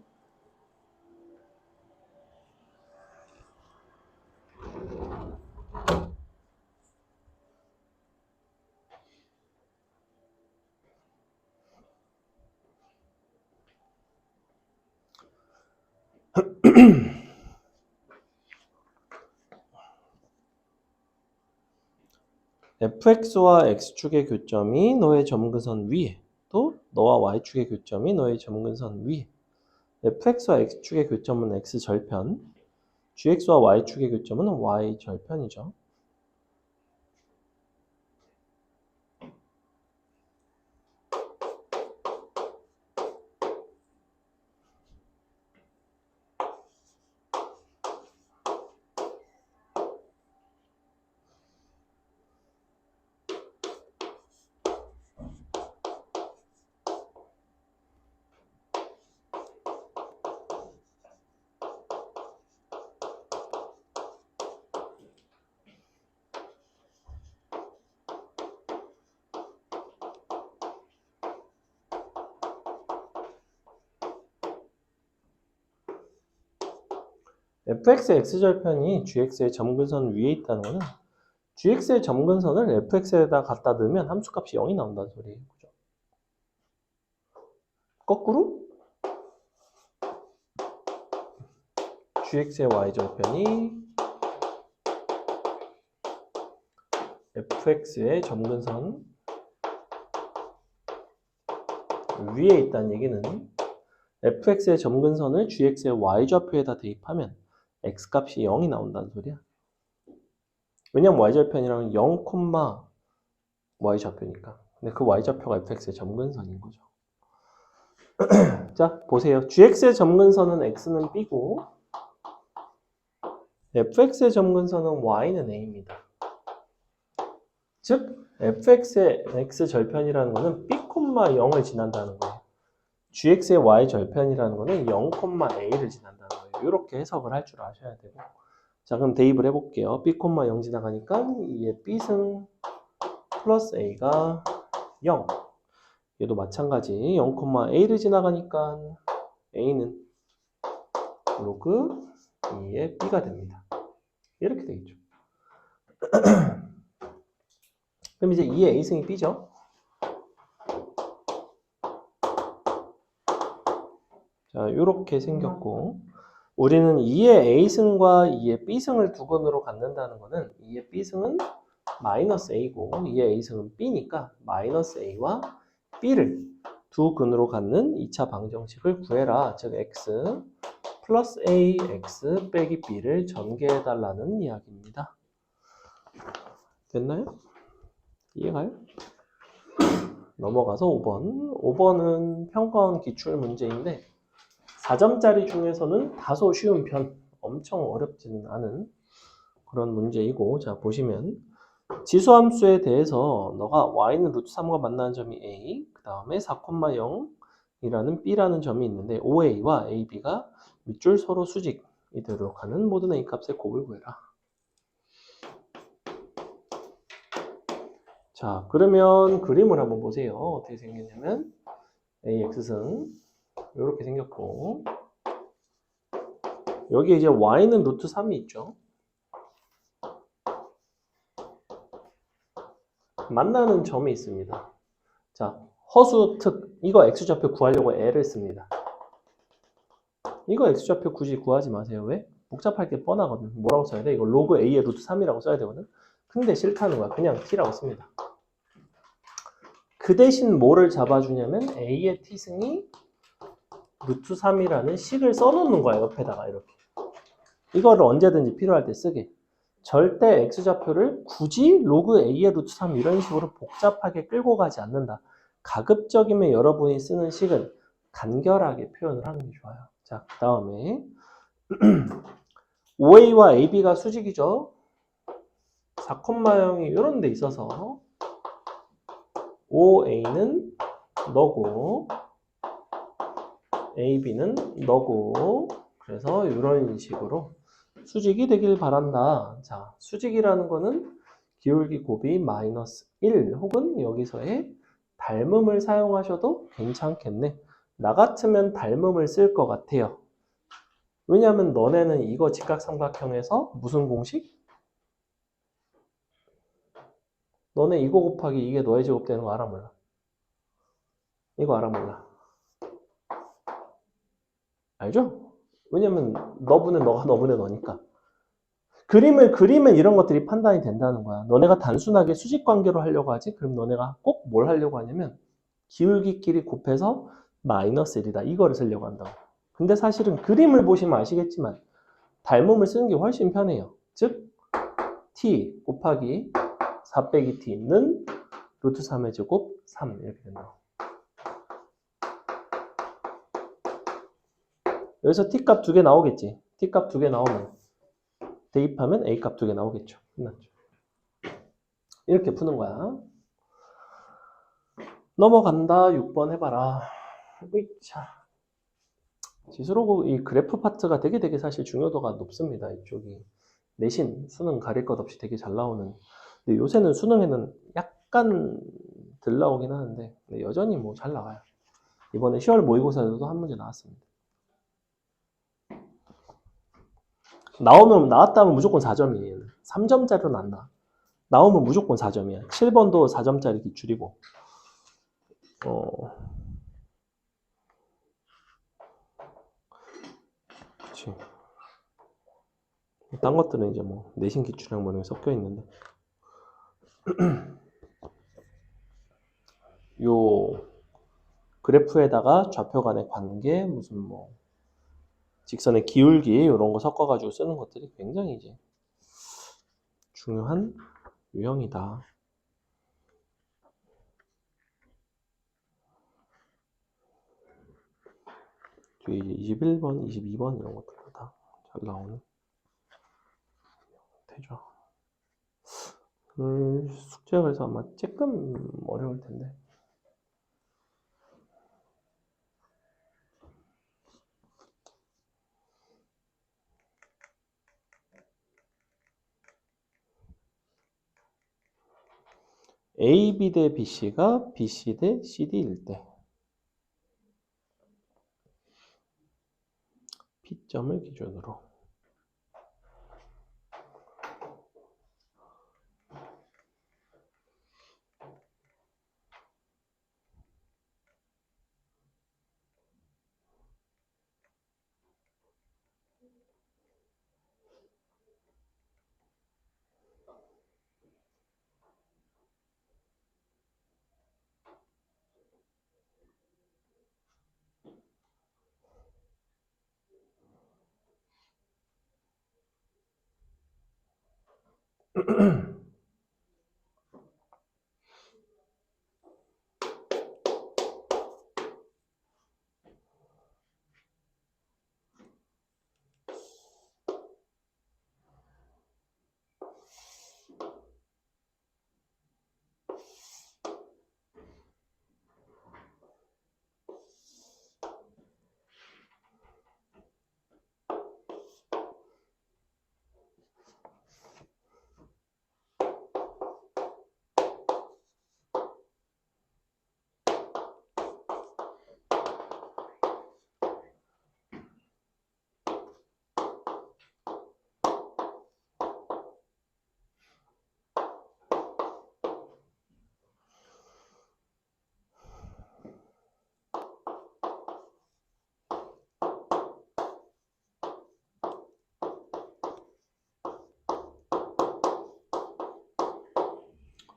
fx와 x축의 교점이 너의 점근선 위에, 또 너와 y축의 교점이 너의 점근선 위에. fx와 x축의 교점은 x절편, gx와 y축의 교점은 y절편이죠. fx의 x절편이 gx의 점근선 위에 있다는 것은 gx의 점근선을 fx에다 갖다 넣으면 함수값이 0이 나온다는 소리예요. 그죠? 거꾸로 gx의 y절편이 fx의 점근선 위에 있다는 얘기는 fx의 점근선을 gx의 y좌표에다 대입하면 x값이 0이 나온다는 소리야. 왜냐면 y절편이랑 0, y좌표니까. 근데 그 y좌표가 fx의 점근선인 거죠. 자, 보세요. gx의 점근선은 x는 b고 fx의 점근선은 y는 a입니다. 즉 fx의 x절편이라는 거는 b, 0을 지난다는 거예요. gx의 y절편이라는 거는 0, a를 지난다는 거예요. 이렇게 해석을 할 줄 아셔야 되고. 자, 그럼 대입을 해볼게요. b, 0 지나가니까 2의 b승 플러스 a가 0. 얘도 마찬가지 0, a를 지나가니까 a는 로그 2의 b가 됩니다. 이렇게 되겠죠. 그럼 이제 2의 a승이 b죠. 자, 이렇게 생겼고 우리는 2의 a승과 2의 b승을 두 근으로 갖는다는 거는 2의 b승은 마이너스 a고 2의 a승은 b니까 마이너스 a와 b를 두 근으로 갖는 2차 방정식을 구해라. 즉 x 플러스 a, x 빼기 b를 전개해달라는 이야기입니다. 됐나요? 이해가요? 넘어가서 5번. 5번은 평가원 기출 문제인데 4점짜리 중에서는 다소 쉬운 편, 엄청 어렵지는 않은 그런 문제이고, 자 보시면 지수함수에 대해서 너가 y는 루트 3과 만나는 점이 a, 그 다음에 4,0이라는 b라는 점이 있는데 oa와 ab가 밑줄 서로 수직이 되도록 하는 모든 a 값의 곱을 구해라. 자, 그러면 그림을 한번 보세요. 어떻게 생겼냐면 ax승 이렇게 생겼고 여기 이제 y는 루트 3이 있죠. 만나는 점이 있습니다. 자, 허수특 이거 x좌표 구하려고 L을 씁니다. 이거 x좌표 굳이 구하지 마세요. 왜? 복잡할 게 뻔하거든. 뭐라고 써야 돼? 이거 로그 a의 루트 3이라고 써야 되거든. 근데 싫다는 거야. 그냥 t라고 씁니다. 그 대신 뭐를 잡아주냐면 a의 t승이 루트 3이라는 식을 써놓는 거야. 옆에다가 이렇게. 이거를 언제든지 필요할 때 쓰게. 절대 x좌표를 굳이 로그 a의 루트 3 이런 식으로 복잡하게 끌고 가지 않는다. 가급적이면 여러분이 쓰는 식은 간결하게 표현을 하는 게 좋아요. 자, 그 다음에 OA와 AB가 수직이죠. 4,0이 이런 데 있어서 OA는 너고 AB는 너고 그래서 이런 식으로 수직이 되길 바란다. 자, 수직이라는 거는 기울기 곱이 마이너스 1 혹은 여기서의 닮음을 사용하셔도 괜찮겠네. 나 같으면 닮음을 쓸 것 같아요. 왜냐하면 너네는 이거 직각삼각형에서 무슨 공식? 너네 이거 곱하기 이게 너의 제곱 되는 거 알아 몰라? 이거 알아 몰라? 알죠? 왜냐면 너분의 너가 너분의 너니까. 그림을 그리면 이런 것들이 판단이 된다는 거야. 너네가 단순하게 수직 관계로 하려고 하지? 그럼 너네가 꼭 뭘 하려고 하냐면 기울기끼리 곱해서 마이너스 1이다. 이거를 쓰려고 한다고. 근데 사실은 그림을 보시면 아시겠지만 닮음을 쓰는 게 훨씬 편해요. 즉 t 곱하기 4 빼기 t는 루트 3의 제곱 3 이렇게 된다고. 여기서 t 값 2개 나오겠지. t 값 2개 나오면 대입하면 a 값 2개 나오겠죠. 끝났죠. 이렇게 푸는 거야. 넘어간다. 6번 해봐라. 자, 지수로그 이 그래프 파트가 되게 사실 중요도가 높습니다. 이쪽이 내신 수능 가릴 것 없이 되게 잘 나오는. 근데 요새는 수능에는 약간 덜 나오긴 하는데 여전히 뭐 잘 나와요. 이번에 10월 모의고사에서도 한 문제 나왔습니다. 나왔다면 무조건 4점이에요. 3점짜리로는 안 나와. 나오면 무조건 4점이야. 7번도 4점짜리 기출이고. 그치. 딴 것들은 이제 뭐 내신 기출이랑 뭐 섞여 있는데. 요 그래프에다가 좌표 간의 관계, 무슨 뭐 직선의 기울기 이런 거 섞어가지고 쓰는 것들이 굉장히 이제 중요한 유형이다. 뒤에 21번, 22번 이런 것들도 다 잘 나오는 되죠. 숙제가 그래서 아마 조금 어려울 텐데. AB 대 BC가 BC 대 CD일 때 P점을 기준으로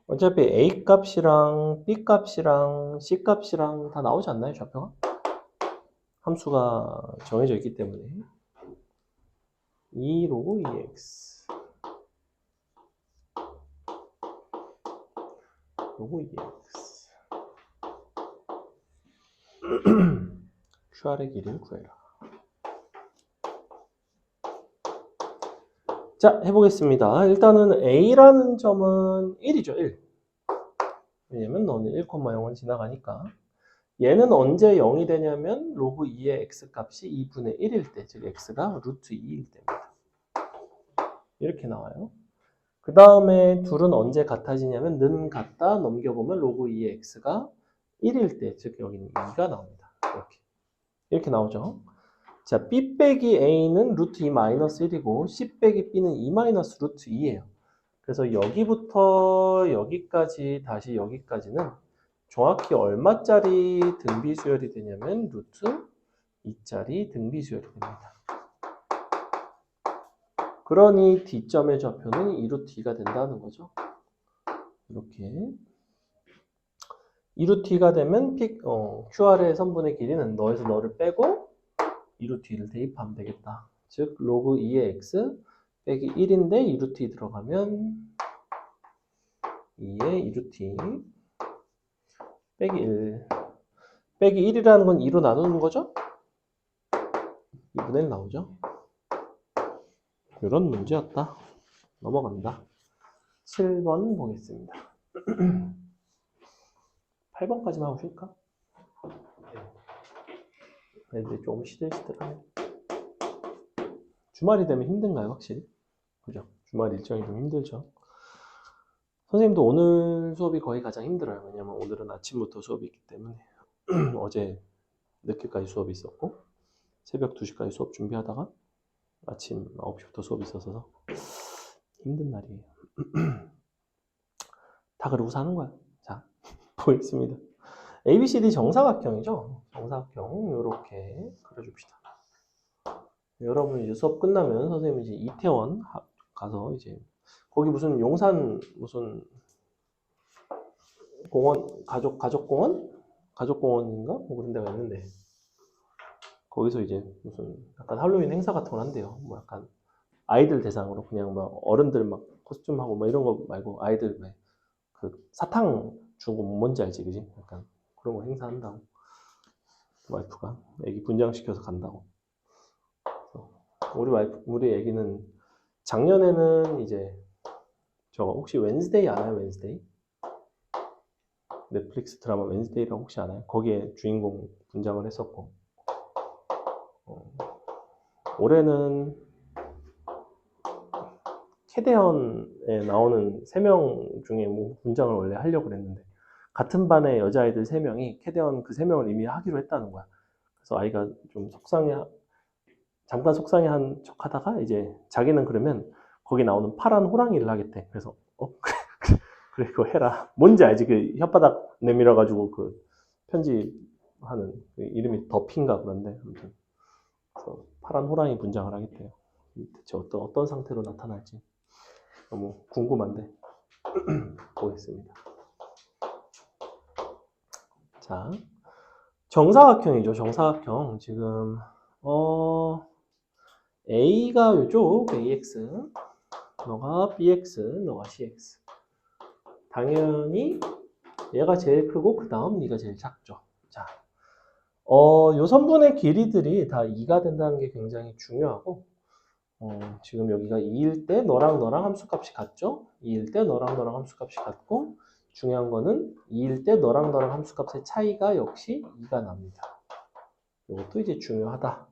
어차피 A 값이랑 B 값이랑 C 값이랑 다 나오지 않나요, 좌표가? 함수가 정해져 있기 때문에 2 로그 2x 로그 2x QR의 길이를 구해라. 자, 해보겠습니다. 일단은 A라는 점은 1이죠, 1. 왜냐면 너는 1,0을 지나가니까. 얘는 언제 0이 되냐면 로그 2의 x 값이 2분의 1일 때, 즉 x가 루트 2일 때입니다. 이렇게 나와요. 그 다음에 둘은 언제 같아지냐면 는 같다 넘겨보면 로그 2의 x가 1일 때, 즉 여기는 2가 나옵니다. 이렇게 나오죠. 자, b 빼기 a는 루트 2 마이너스 1이고 c 빼기 b는 2 마이너스 루트 2예요. 그래서 여기부터 여기까지 다시 여기까지는 정확히 얼마짜리 등비수열이 되냐면 루트 2짜리 등비수열이 됩니다. 그러니 D점의 좌표는 2루트 2가 된다는 거죠. 이렇게 2루트 2가 되면 QR의 선분의 길이는 너에서 너를 빼고 2루트 2를 대입하면 되겠다. 즉 로그 2의 x 빼기 1인데 2루트 2 들어가면 2의 2루트 2 빼기 1 빼기 1이라는 건 2로 나누는 거죠? 2분의 1 나오죠? 이런 문제였다. 넘어간다. 7번 보겠습니다. 8번까지만 하고 쉴까? 애들이 조금 시들시들하네. 주말이 되면 힘든가요, 확실히? 그죠? 주말 일정이 좀 힘들죠. 선생님도 오늘 수업이 거의 가장 힘들어요. 왜냐면 오늘은 아침부터 수업이 있기 때문에 어제 늦게까지 수업이 있었고 새벽 2시까지 수업 준비하다가 아침 9시부터 수업이 있어서 힘든 날이에요. 다 그러고 사는 거야. 자, 보겠습니다. ABCD 정사각형이죠. 정사각형 이렇게 그려줍시다. 여러분 이제 수업 끝나면 선생님이 이제 이태원 가서 이제 거기 무슨 용산 무슨 공원 가족공원인가 뭐 그런 데가 있는데 거기서 이제 무슨 약간 할로윈 행사 같은 걸 한대요. 뭐 약간 아이들 대상으로 그냥 막 어른들 막 코스튬하고 뭐 이런 거 말고 아이들 왜 그 사탕 주는 거 뭔지 알지, 그지? 약간 그런 거 행사한다고 와이프가 애기 분장시켜서 간다고. 우리 애기는 작년에는 이제 저거 혹시 웬스데이 아나요? 웬스데이? 넷플릭스 드라마 웬스데이라고 혹시 아나요? 거기에 주인공 분장을 했었고 올해는 캐대언에 나오는 3명 중에 뭐 분장을 원래 하려고 그랬는데 같은 반의 여자아이들 3명이 캐대언 그 3명을 이미 하기로 했다는 거야. 그래서 아이가 좀 잠깐 속상해한 척 하다가 이제 자기는 그러면 거기 나오는 파란 호랑이를 하겠대. 그래서 그래 그거 해라. 뭔지 알지? 그 혓바닥 내밀어 가지고 그 편집하는 그 이름이 더핀가 그런데 아무튼 그래서 파란 호랑이 분장을 하겠대요. 대체 어떤 상태로 나타날지 너무 궁금한데 보겠습니다. 자, 정사각형이죠. 정사각형 지금 A가 요쪽 AX, 너가 BX, 너가 CX. 당연히 얘가 제일 크고 그 다음 네가 제일 작죠. 자, 요 선분의 길이들이 다 2가 된다는 게 굉장히 중요하고 지금 여기가 2일 때 너랑 함수값이 같죠? 2일 때 너랑 함수값이 같고 중요한 거는 2일 때 너랑 함수값의 차이가 역시 2가 납니다. 이것도 이제 중요하다.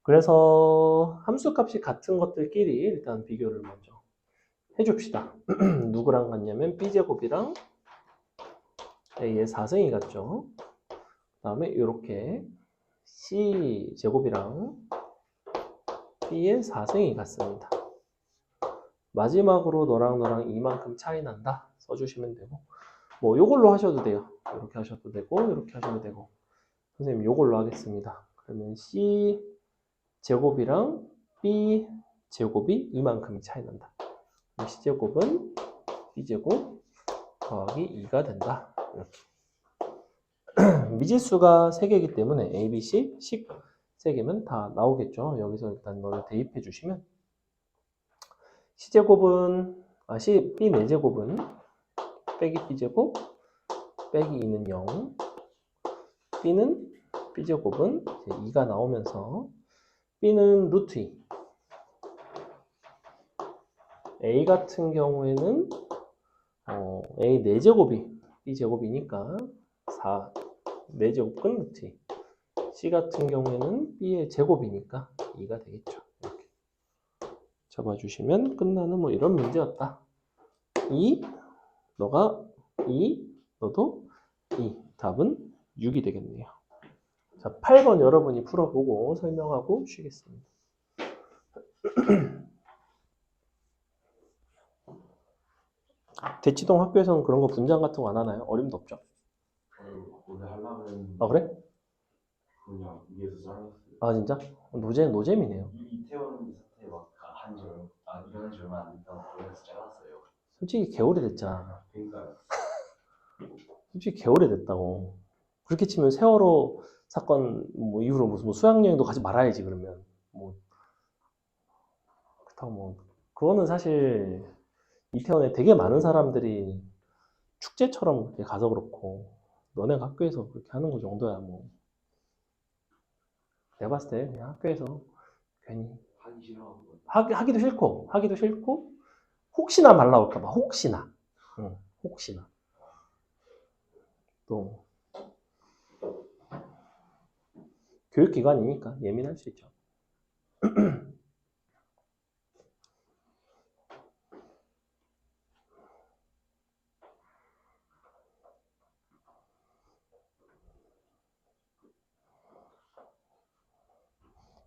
그래서 함수값이 같은 것들끼리 일단 비교를 먼저 해줍시다. 누구랑 같냐면 B제곱이랑 A의 4승이 같죠. 그 다음에 이렇게 C제곱이랑 B의 4승이 같습니다. 마지막으로 너랑 이만큼 차이 난다 써주시면 되고 뭐 요걸로 하셔도 돼요. 이렇게 하셔도 되고 이렇게 하셔도 되고 선생님 요걸로 하겠습니다. 그러면 C 제곱이랑 B 제곱이 이만큼이 차이 난다. C 제곱은 B 제곱 더하기 2가 된다. 이렇게 미지수가 3개이기 때문에 A, B, C 식 3개면 다 나오겠죠. 여기서 일단 너를 대입해 주시면 C제곱은 B 4제곱은 빼기 B제곱 빼기 2는 0 B는 B제곱은 이제 2가 나오면서 B는 루트 2 A 같은 경우에는 A 4제곱이 B제곱이니까 4 4제곱 끝 루트 2 C 같은 경우에는 B의 제곱이니까 2가 되겠죠. 이렇게 잡아주시면 끝나는 뭐 이런 문제였다. 2 너가 2 너도 2 답은 6이 되겠네요. 자, 8번 여러분이 풀어보고 설명하고 쉬겠습니다. 대치동 학교에서는 그런 거 분장 같은 거 안 하나요? 어림도 없죠? 원래 하려고 했는데 아 그래? 그냥 위에서 잘랐어요. 아 진짜? 노잼이네요. 이태원 사태 일어난 지 얼마 안 됐다고 위에서 잘랐어요. 솔직히 개오래 됐잖아. 그러니까요. 솔직히 개오래 됐다고. 그렇게 치면 세월호 사건 뭐 이후로 무슨 뭐 수학여행도 가지 말아야지 그러면 뭐 그렇다고 뭐 그거는 사실 이태원에 되게 많은 사람들이 축제처럼 그렇게 가서 그렇고 너네 학교에서 그렇게 하는 거 정도야 뭐 내가 봤을 때 그냥 학교에서 괜히 하기 싫어하고 하기도 싫고 혹시나 말 나올까봐 혹시나 혹시나 또 교육기관이니까 예민할 수 있죠.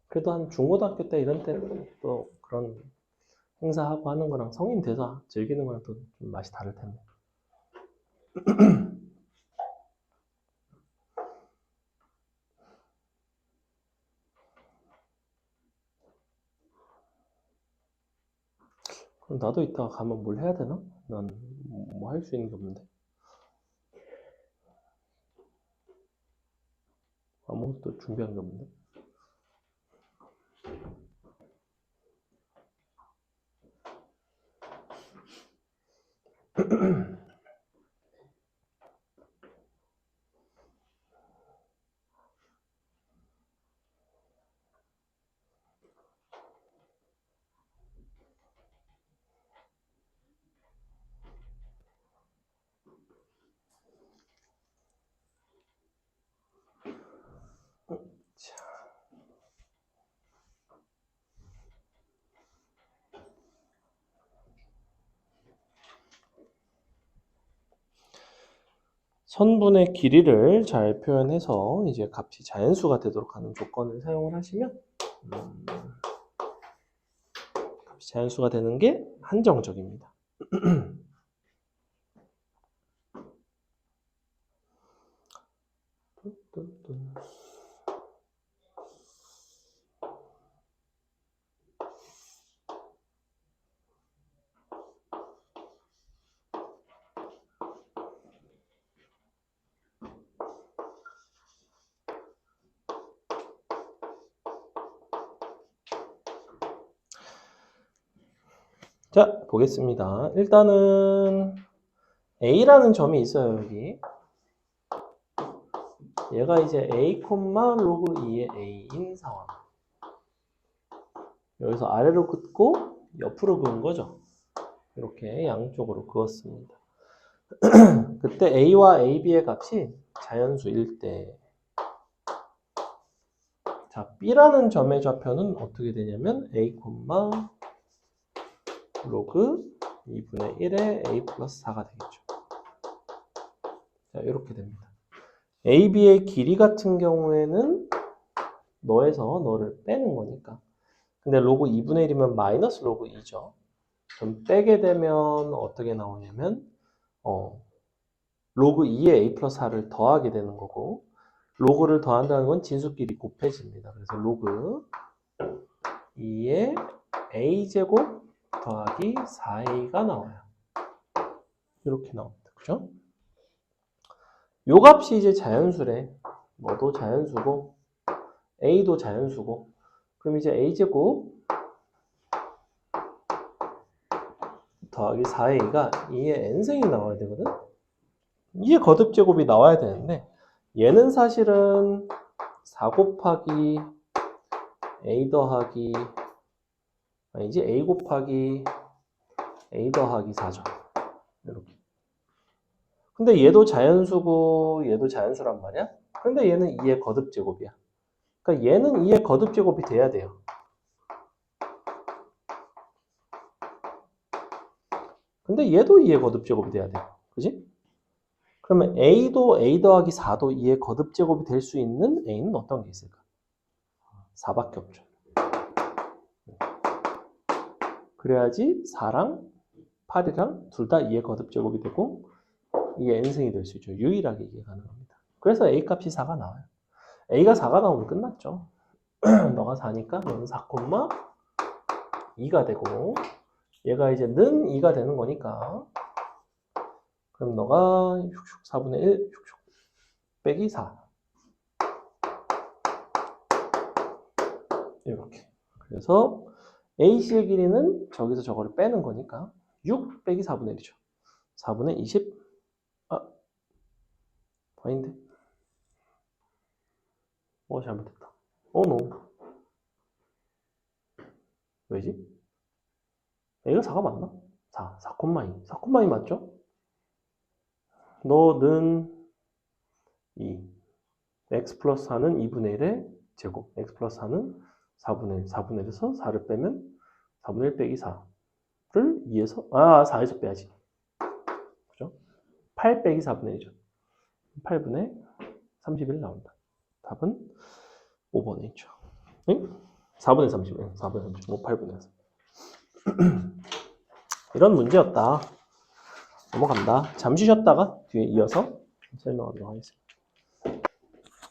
그래도 한 중고등학교 때 이런 때는 또 그런 행사하고 하는 거랑 성인 돼서 즐기는 거랑 또 좀 맛이 다를 텐데. 그럼 나도 이따가 가면 뭘 해야 되나? 난 뭐 할 수 있는 게 없는데. 아무것도 준비한 게 없는데. 선분의 길이를 잘 표현해서 이제 값이 자연수가 되도록 하는 조건을 사용을 하시면 값이 자연수가 되는 게 한정적입니다. 자, 보겠습니다. 일단은 A라는 점이 있어요, 여기. 얘가 이제 A, 로그 2의 A인 상황. 여기서 아래로 긋고 옆으로 그은 거죠. 이렇게 양쪽으로 그었습니다. 그때 A와 AB의 값이 자연수일 때, 자, B라는 점의 좌표는 어떻게 되냐면 A, 로그 2분의 1의 A 플러스 4가 되겠죠. 자, 이렇게 됩니다. AB의 길이 같은 경우에는 너에서 너를 빼는 거니까. 근데 로그 2분의 1이면 마이너스 로그 2죠. 그럼 빼게 되면 어떻게 나오냐면 로그 2의 A 플러스 4를 더하게 되는 거고, 로그를 더한다는 건 진수끼리 곱해집니다. 그래서 로그 2의 A제곱 더하기 4A가 나와요. 이렇게 나옵니다. 그죠? 요 값이 이제 자연수래. 너도 자연수고 A도 자연수고, 그럼 이제 A제곱 더하기 4A가 2의 n승이 나와야 되거든? 2의 거듭제곱이 나와야 되는데 얘는 사실은 4 곱하기 A 더하기 아니지 A 곱하기 A 더하기 4죠. 이렇게. 근데 얘도 자연수고 얘도 자연수란 말이야. 근데 얘는 2의 거듭제곱이야. 그러니까 얘는 2의 거듭제곱이 돼야 돼요. 근데 얘도 2의 거듭제곱이 돼야 돼요. 그지? 그러면 A도 A 더하기 4도 2의 거듭제곱이 될 수 있는 A는 어떤 게 있을까? 4밖에 없죠. 그래야지 4랑 8이랑 둘 다 2의 거듭제곱이 되고 이게 n승이 될 수 있죠. 유일하게 이게 가능합니다. 그래서 A 값이 4가 나와요. A가 4가 나오면 끝났죠. 너가 4니까 너는 4,2가 되고 얘가 이제 는 2가 되는 거니까 그럼 너가 4분의 1 빼기 4 이렇게. 그래서 AC의 길이는 저기서 저거를 빼는 거니까 6 빼기 4분의 1이죠. 4분의 20 아닌데 잘못했다. 노. 왜지? A가 4가 맞나? 4,2. 4,2 맞죠? 너는 2. x 플러스 4는 2분의 1의 제곱. x 플러스 4는 4분의 1. 4분의 1에서 4를 빼면 4분의 1 빼기 4를 2에서 4에서 빼야지. 그죠? 8 빼기 4분의 1이죠. 8분의 31 나온다. 답은 5번에 있죠. 응? 4분의 30. 4분의 30. 뭐 8분의 3. 이런 문제였다. 넘어간다. 잠시 쉬었다가 뒤에 이어서 설명하도록 하겠습니다.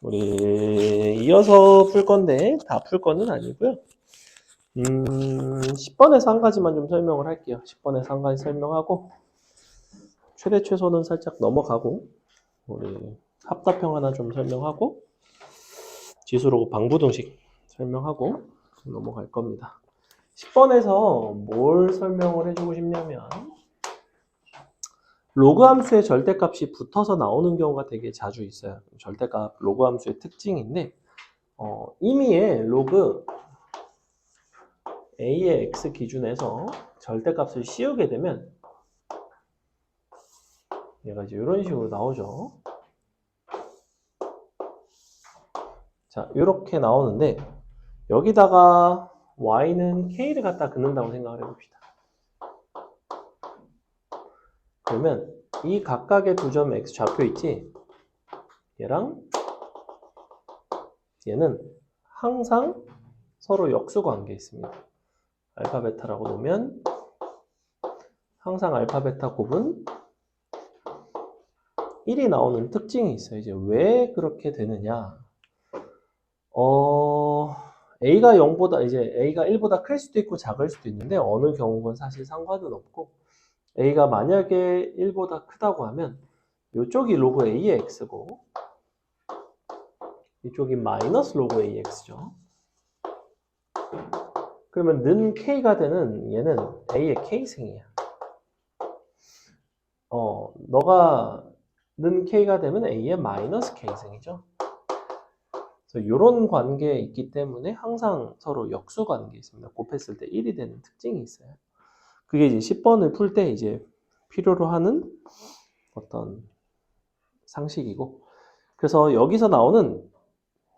우리 이어서 풀 건데 다 풀 거는 아니고요. 10번에서 한 가지만 좀 설명을 할게요. 10번에서 한 가지 설명하고 최대 최소는 살짝 넘어가고 우리 합답형 하나 좀 설명하고 지수로그 방부등식 설명하고 넘어갈 겁니다. 10번에서 뭘 설명을 해주고 싶냐면 로그 함수에 절대값이 붙어서 나오는 경우가 되게 자주 있어요. 절대값 로그 함수의 특징인데 임의의 로그 a의 x 기준에서 절대값을 씌우게 되면 얘가 이제 이런 식으로 나오죠. 자, 이렇게 나오는데 여기다가 y는 k를 갖다 긋는다고 생각을 해봅시다. 그러면 이 각각의 두 점 x 좌표 있지? 얘랑 얘는 항상 서로 역수 관계에 있습니다. 알파 베타라고 놓으면 항상 알파 베타 곱은 1이 나오는 특징이 있어요. 이제 왜 그렇게 되느냐? A가 0보다 이제 A가 1보다 클 수도 있고 작을 수도 있는데 어느 경우건 사실 상관은 없고 A가 만약에 1보다 크다고 하면 이쪽이 로그 A의 X고 이쪽이 마이너스 로그 AX죠. 그러면 는 K가 되는 얘는 A의 K승이야. 너가 는 K가 되면 A의 마이너스 K승이죠. 그래서 이런 관계에 있기 때문에 항상 서로 역수 관계에 있습니다. 곱했을 때 1이 되는 특징이 있어요. 그게 이제 10번을 풀 때 이제 필요로 하는 어떤 상식이고, 그래서 여기서 나오는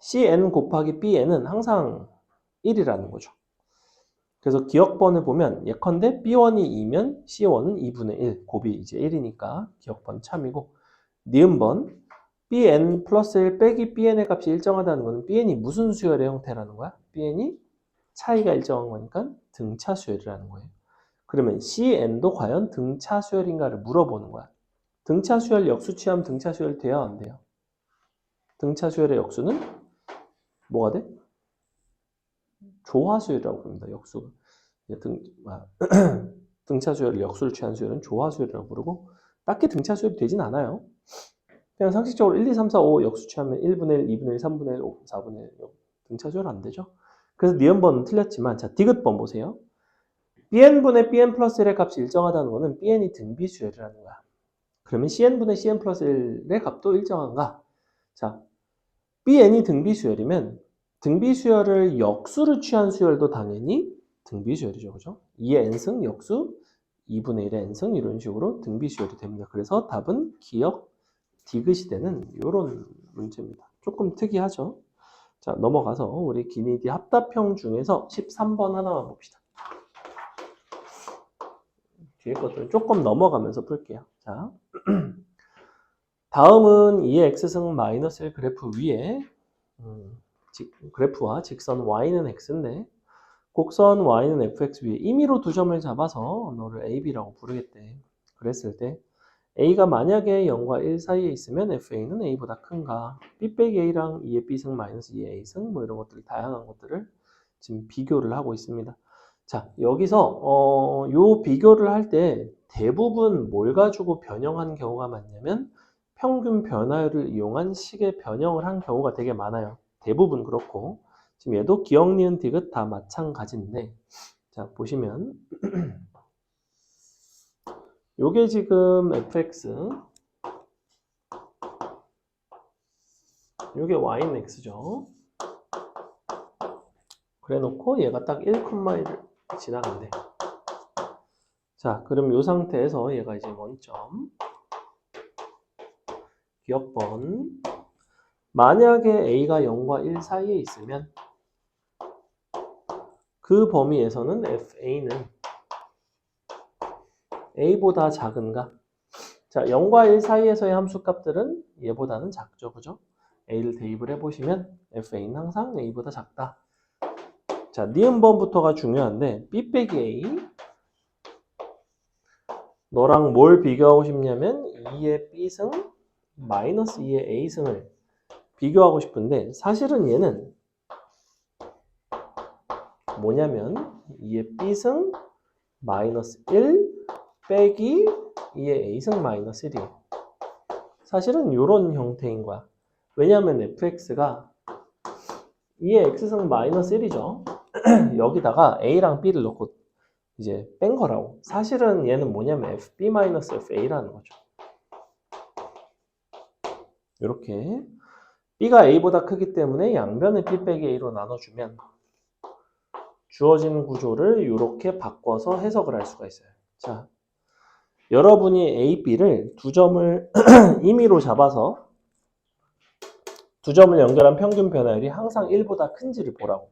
cn 곱하기 bn은 항상 1이라는 거죠. 그래서 기억번을 보면 예컨대 b1이 2면 c1은 2분의 1, 곱이 이제 1이니까 기억번 참이고, 니은번 bn 플러스 1 빼기 bn의 값이 일정하다는 것은 bn이 무슨 수열의 형태라는 거야? bn이 차이가 일정한 거니까 등차 수열이라는 거예요. 그러면 cn도 과연 등차 수열인가를 물어보는 거야. 등차 수열 역수 취하면 등차 수열 돼요, 안 돼요? 등차 수열의 역수는 뭐가 돼? 조화수열이라고 부릅니다. 역수가. 등차 수열을 역수를 취한 수열은 조화수열이라고 부르고 딱히 등차 수열이 되진 않아요. 그냥 상식적으로 1, 2, 3, 4, 5 역수 취하면 1분의 1, 2분의 1, 3분의 1, 5, 4분의 1 등차 수열 안 되죠. 그래서 니은번은 틀렸지만 자 디귿번 보세요. bn분의 bn 플러스 1의 값이 일정하다는 것은 bn이 등비수열이라는 거야. 그러면 cn분의 cn 플러스 1의 값도 일정한가? 자, bn이 등비수열이면 등비수열을 역수를 취한 수열도 당연히 등비수열이죠. 그죠? 2의 n승 역수 2분의 1의 n승 이런 식으로 등비수열이 됩니다. 그래서 답은 기억 디귿이 되는 이런 문제입니다. 조금 특이하죠? 자, 넘어가서 우리 기니디 합답형 중에서 13번 하나만 봅시다. 뒤에 것들은 조금 넘어가면서 풀게요. 자, 다음은 2의 x승 마이너스 1 그래프 위에 그래프와 직선 y는 x인데 곡선 y는 fx 위에 임의로 두 점을 잡아서 너를 a, b라고 부르겠대. 그랬을 때 a가 만약에 0과 1 사이에 있으면 fa는 a보다 큰가? b 빼기 a랑 2의 b승 마이너스 2의 a승 뭐 이런 것들 다양한 것들을 지금 비교를 하고 있습니다. 자, 여기서 요 비교를 할 때 대부분 뭘 가지고 변형한 경우가 많냐면 평균 변화율을 이용한 식의 변형을 한 경우가 되게 많아요. 대부분 그렇고 지금 얘도 기억, 니은, 디귿 다 마찬가지인데 자, 보시면 요게 지금 fx 요게 y는 x죠. 그래 놓고 얘가 딱 1,1을 지나간대. 자, 그럼 이 상태에서 얘가 이제 원점 기억번 만약에 a가 0과 1 사이에 있으면 그 범위에서는 fa는 a보다 작은가? 자, 0과 1 사이에서의 함수값들은 얘보다는 작죠. 그죠? a를 대입을 해보시면 fa는 항상 a보다 작다. 자, 니은번부터가 중요한데 b 빼기 a 너랑 뭘 비교하고 싶냐면 2의 b승 마이너스 2의 a승을 비교하고 싶은데 사실은 얘는 뭐냐면 2의 b승 마이너스 1 빼기 2의 a승 마이너스 1이에요. 사실은 이런 형태인 거야. 왜냐하면 fx가 2의 x승 마이너스 1이죠. 여기다가 a랑 b를 넣고 이제 뺀 거라고. 사실은 얘는 뭐냐면 fb 마이너스 fa라는 거죠. 이렇게 b가 a보다 크기 때문에 양변을 b 빼기 a로 나눠주면 주어진 구조를 이렇게 바꿔서 해석을 할 수가 있어요. 자, 여러분이 a, b를 두 점을 임의로 잡아서 두 점을 연결한 평균 변화율이 항상 1보다 큰지를 보라고.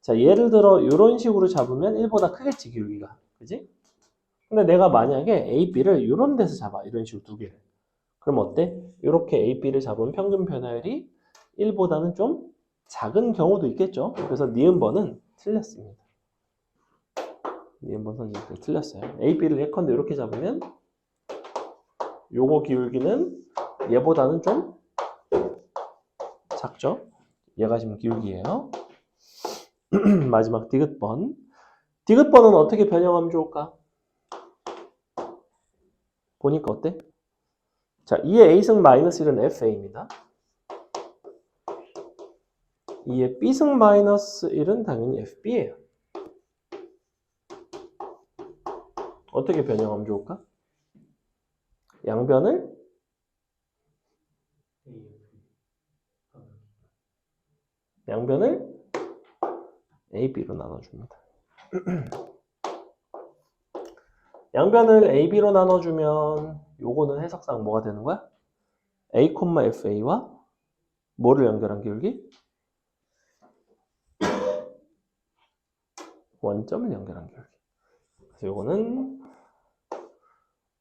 자, 예를 들어 이런 식으로 잡으면 1보다 크겠지, 기울기가. 그지? 근데 내가 만약에 a, b를 이런 데서 잡아. 이런 식으로 두 개를. 그럼 어때? 이렇게 a, b를 잡으면 평균 변화율이 1보다는 좀 작은 경우도 있겠죠. 그래서 니은번은 틀렸습니다. 니은번 선생님 틀렸어요. a, b를 예컨대 이렇게 잡으면 요거 기울기는 얘보다는 좀 작죠? 얘가 지금 기울기예요. 마지막 디귿번. 디귿번은 어떻게 변형하면 좋을까? 보니까 어때? 자, 2의 a승 마이너스 1은 fa입니다. 2의 b승 마이너스 1은 당연히 fb예요. 어떻게 변형하면 좋을까? 양변을 a, b로 나눠줍니다. 양변을 a, b로 나눠주면 요거는 해석상 뭐가 되는 거야? a, fa와 뭐를 연결한 기울기? 원점을 연결한 기울기. 그래서 요거는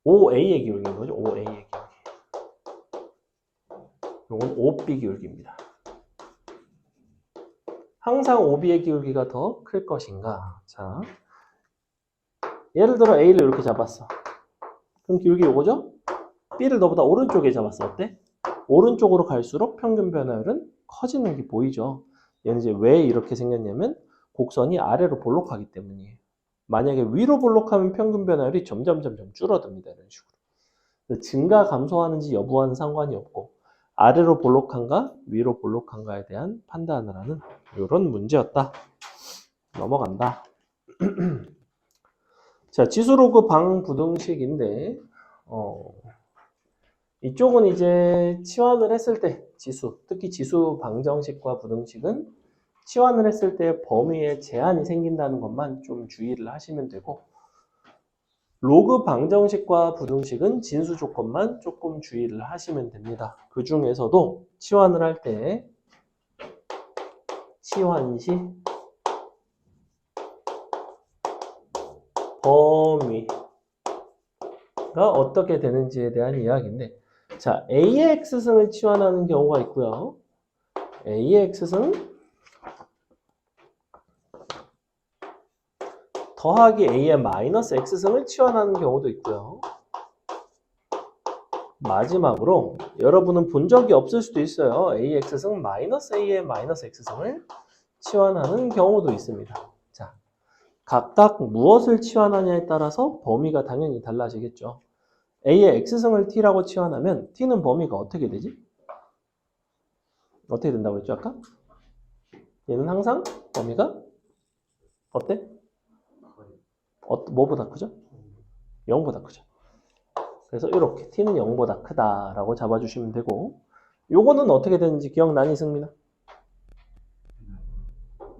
OA의 기울기인 거죠. OA의 기울기. 요건 OB 기울기입니다. 항상 OB의 기울기가 더 클 것인가? 자, 예를 들어 A를 이렇게 잡았어. 그럼 기울기 요거죠? B를 너보다 오른쪽에 잡았어. 어때? 오른쪽으로 갈수록 평균 변화율은 커지는 게 보이죠? 얘는 이제 왜 이렇게 생겼냐면 곡선이 아래로 볼록하기 때문이에요. 만약에 위로 볼록하면 평균 변화율이 점점 줄어듭니다. 이런 식으로. 증가 감소하는지 여부와는 상관이 없고 아래로 볼록한가 위로 볼록한가에 대한 판단을 하는 이런 문제였다. 넘어간다. 자, 지수로그 방부등식인데 이쪽은 이제 치환을 했을 때 지수, 특히 지수 방정식과 부등식은 치환을 했을 때 범위에 제한이 생긴다는 것만 좀 주의를 하시면 되고 로그 방정식과 부등식은 진수 조건만 조금 주의를 하시면 됩니다. 그 중에서도 치환을 할 때 치환 시 범위가 어떻게 되는지에 대한 이야기인데 자, A의 X승을 치환하는 경우가 있고요. A의 X승 더하기 A의 마이너스 X승을 치환하는 경우도 있고요. 마지막으로 여러분은 본 적이 없을 수도 있어요. AX승 마이너스 A의 마이너스 X승을 치환하는 경우도 있습니다. 자, 각각 무엇을 치환하냐에 따라서 범위가 당연히 달라지겠죠. A의 X승을 T라고 치환하면 T는 범위가 어떻게 되지? 어떻게 된다고 했죠 아까? 얘는 항상 범위가 어때? 뭐보다 크죠? 0보다 크죠. 그래서 이렇게 t는 0보다 크다라고 잡아주시면 되고 요거는 어떻게 되는지 기억나니 승민아?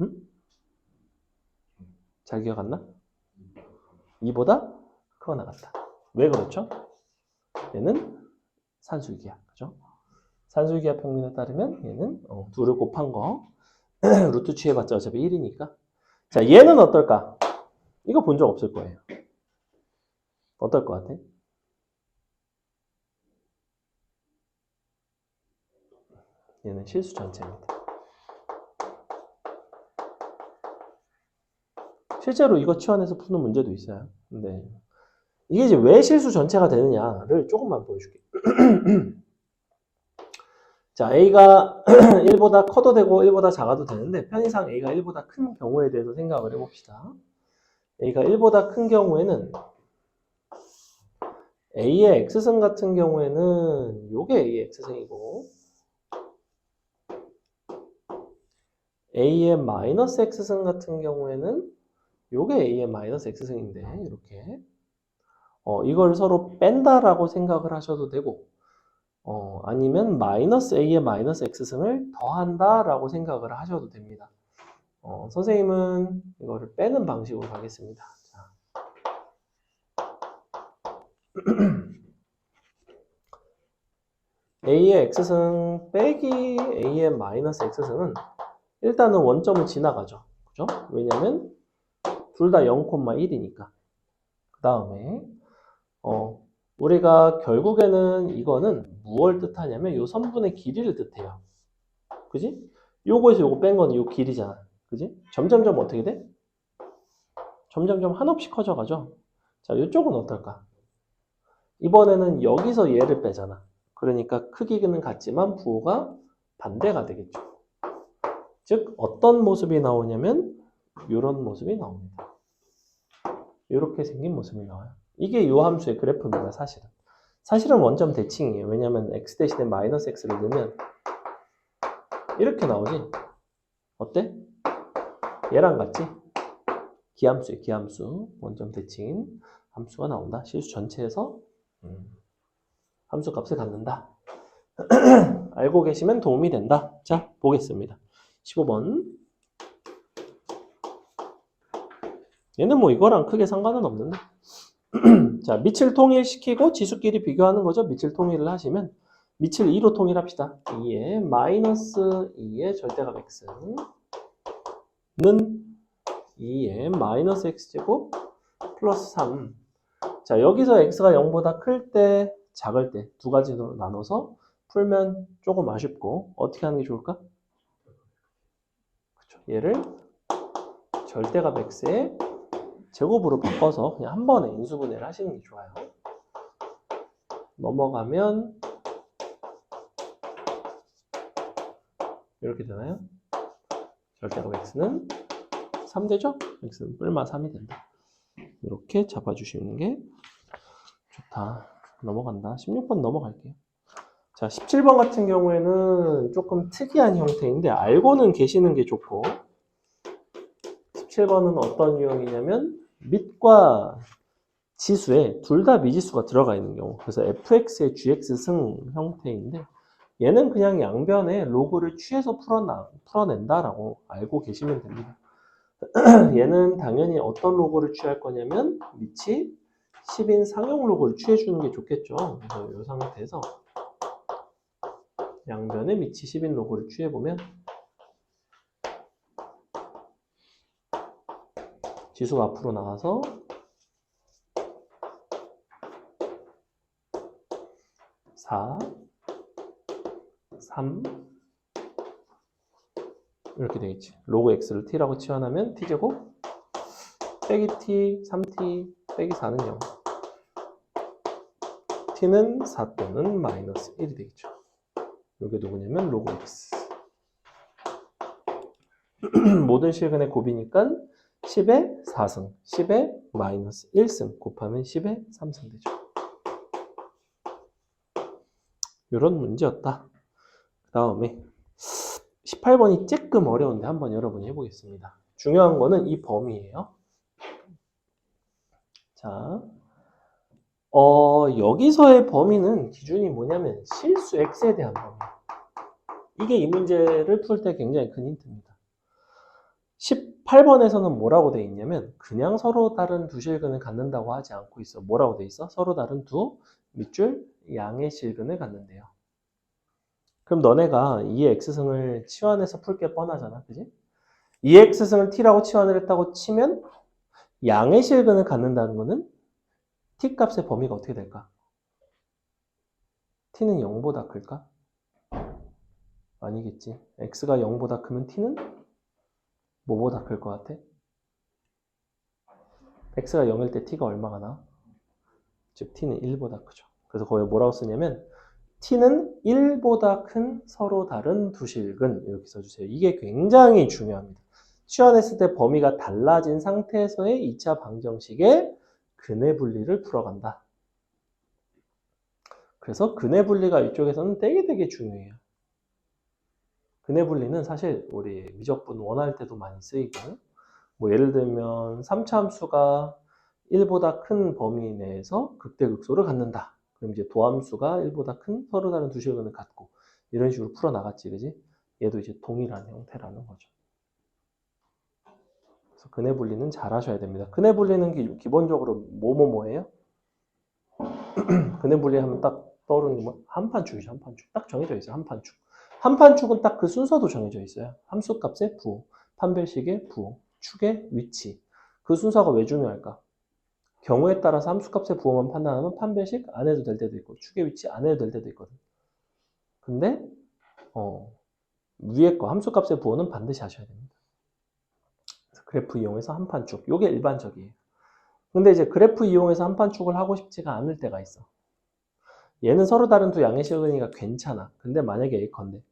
응? 잘 기억 안 나? 2보다 크거나 같다. 왜 그렇죠? 얘는 산술기하, 그죠? 산술기하 평균에 따르면 얘는 2를 곱한 거 루트 취해봤자 어차피 1이니까. 자, 얘는 어떨까? 이거 본 적 없을 거예요. 어떨 것 같아? 얘는 실수 전체입니다. 실제로 이거 치환해서 푸는 문제도 있어요. 근데 이게 이제 왜 실수 전체가 되느냐를 조금만 보여줄게요. 자, A가 1보다 커도 되고 1보다 작아도 되는데 편의상 A가 1보다 큰 경우에 대해서 생각을 해봅시다. A가 1보다 큰 경우에는 A의 X승 같은 경우에는 요게 A의 X승이고 A의 마이너스 X승 같은 경우에는 요게 A의 마이너스 X승인데 이렇게 이걸 서로 뺀다라고 생각을 하셔도 되고 아니면 마이너스 a의 마이너스 x승을 더한다 라고 생각을 하셔도 됩니다. 선생님은 이거를 빼는 방식으로 가겠습니다. 자. a의 x승 빼기 a의 마이너스 x승은 일단은 원점을 지나가죠. 그죠? 왜냐면 둘 다 0,1이니까. 그 다음에 우리가 결국에는 이거는 무엇을 뜻하냐면 요 선분의 길이를 뜻해요. 그지? 요거에서 요거 뺀 거는 요 길이잖아. 그지? 점점점 어떻게 돼? 점점점 한없이 커져가죠. 자, 요쪽은 어떨까? 이번에는 여기서 얘를 빼잖아. 그러니까 크기는 같지만 부호가 반대가 되겠죠. 즉 어떤 모습이 나오냐면 이런 모습이 나옵니다. 이렇게 생긴 모습이 나와요. 이게 요 함수의 그래프입니다. 사실은 원점 대칭이에요. 왜냐면 x 대신에 마이너스 x를 넣으면 이렇게 나오지. 어때? 얘랑 같지? 기함수에 기함수. 원점 대칭인 함수가 나온다. 실수 전체에서 함수 값을 갖는다. 알고 계시면 도움이 된다. 자, 보겠습니다. 15번. 얘는 뭐 이거랑 크게 상관은 없는데. 자, 밑을 통일시키고 지수끼리 비교하는 거죠. 밑을 통일을 하시면 밑을 2로 통일합시다. 2의 마이너스 2의 절대값 x는 2의 마이너스 x제곱 플러스 3. 자, 여기서 x가 0보다 클 때, 작을 때 두 가지로 나눠서 풀면 조금 아쉽고 어떻게 하는 게 좋을까? 그렇죠. 얘를 절대값 x의 제곱으로 바꿔서 그냥 한 번에 인수분해를 하시는 게 좋아요. 넘어가면 이렇게 되나요? 절대값 x는 3 되죠? x는 뿔마 3이 된다. 이렇게 잡아주시는 게 좋다. 넘어간다. 16번 넘어갈게요. 자, 17번 같은 경우에는 조금 특이한 형태인데 알고는 계시는 게 좋고 17번은 어떤 유형이냐면 밑과 지수에 둘 다 미지수가 들어가 있는 경우 그래서 fx의 gx승 형태인데 얘는 그냥 양변에 로그를 취해서 풀어낸다라고 알고 계시면 됩니다. 얘는 당연히 어떤 로그를 취할 거냐면 밑이 10인 상용 로그를 취해주는 게 좋겠죠. 그래서 이 상태에서 양변에 밑이 10인 로그를 취해보면 지수가 앞으로 나와서 4, 3 이렇게 되겠지. 로그 x를 t라고 치환하면 t제곱 빼기 t, 3t 빼기 4는 0. t는 4 또는 마이너스 1이 되겠죠. 이게 누구냐면 로그 x. 모든 실근의 곱이니까 10의 4승, 10의 마이너스 1승 곱하면 10의 3승 되죠. 이런 문제였다. 그 다음에 18번이 조금 어려운데 한번 여러분이 해보겠습니다. 중요한 거는 이 범위예요. 자, 여기서의 범위는 기준이 뭐냐면 실수 x에 대한 범위. 이게 이 문제를 풀 때 굉장히 큰 힌트입니다. 18번에서는 뭐라고 돼 있냐면 그냥 서로 다른 두 실근을 갖는다고 하지 않고 있어. 뭐라고 돼 있어? 서로 다른 두 밑줄 양의 실근을 갖는데요. 그럼 너네가 2의 x승을 치환해서 풀 게 뻔하잖아. 그지? 2의 x승을 t라고 치환을 했다고 치면 양의 실근을 갖는다는 거는 t 값의 범위가 어떻게 될까? t는 0보다 클까? 아니겠지. x가 0보다 크면 t는 뭐보다 클 것 같아? x가 0일 때 t가 얼마가 나? 즉 t는 1보다 크죠. 그래서 거기 뭐라고 쓰냐면 t는 1보다 큰 서로 다른 두 실근 이렇게 써주세요. 이게 굉장히 중요합니다. 치환했을 때 범위가 달라진 상태에서의 2차 방정식의 근의 분리를 풀어간다. 그래서 근의 분리가 이쪽에서는 되게 중요해요. 근의 분리는 사실 우리 미적분 원할 때도 많이 쓰이고 뭐 예를 들면 3차 함수가 1보다 큰 범위 내에서 극대극소를 갖는다. 그럼 이제 도함수가 1보다 큰 서로 다른 두 실근을 갖고 이런 식으로 풀어나갔지, 그지? 얘도 이제 동일한 형태라는 거죠. 그래서 근해 분리는 잘 하셔야 됩니다. 근해 분리는 기본적으로 뭐예요? 근해 분리하면 딱 떠오르는 게 뭐? 한판축이죠, 한판축. 딱 정해져 있어요, 한판축. 한판축은 딱 그 순서도 정해져 있어요. 함수값의 부호, 판별식의 부호, 축의 위치. 그 순서가 왜 중요할까? 경우에 따라서 함수값의 부호만 판단하면 판별식 안 해도 될 때도 있고 축의 위치 안 해도 될 때도 있거든. 근데 위에 거 함수값의 부호는 반드시 하셔야 됩니다. 그래프 이용해서 한판축. 요게 일반적이에요. 근데 이제 그래프 이용해서 한판축을 하고 싶지가 않을 때가 있어. 얘는 서로 다른 두 양의 실근이니까 괜찮아. 근데 만약에 예컨대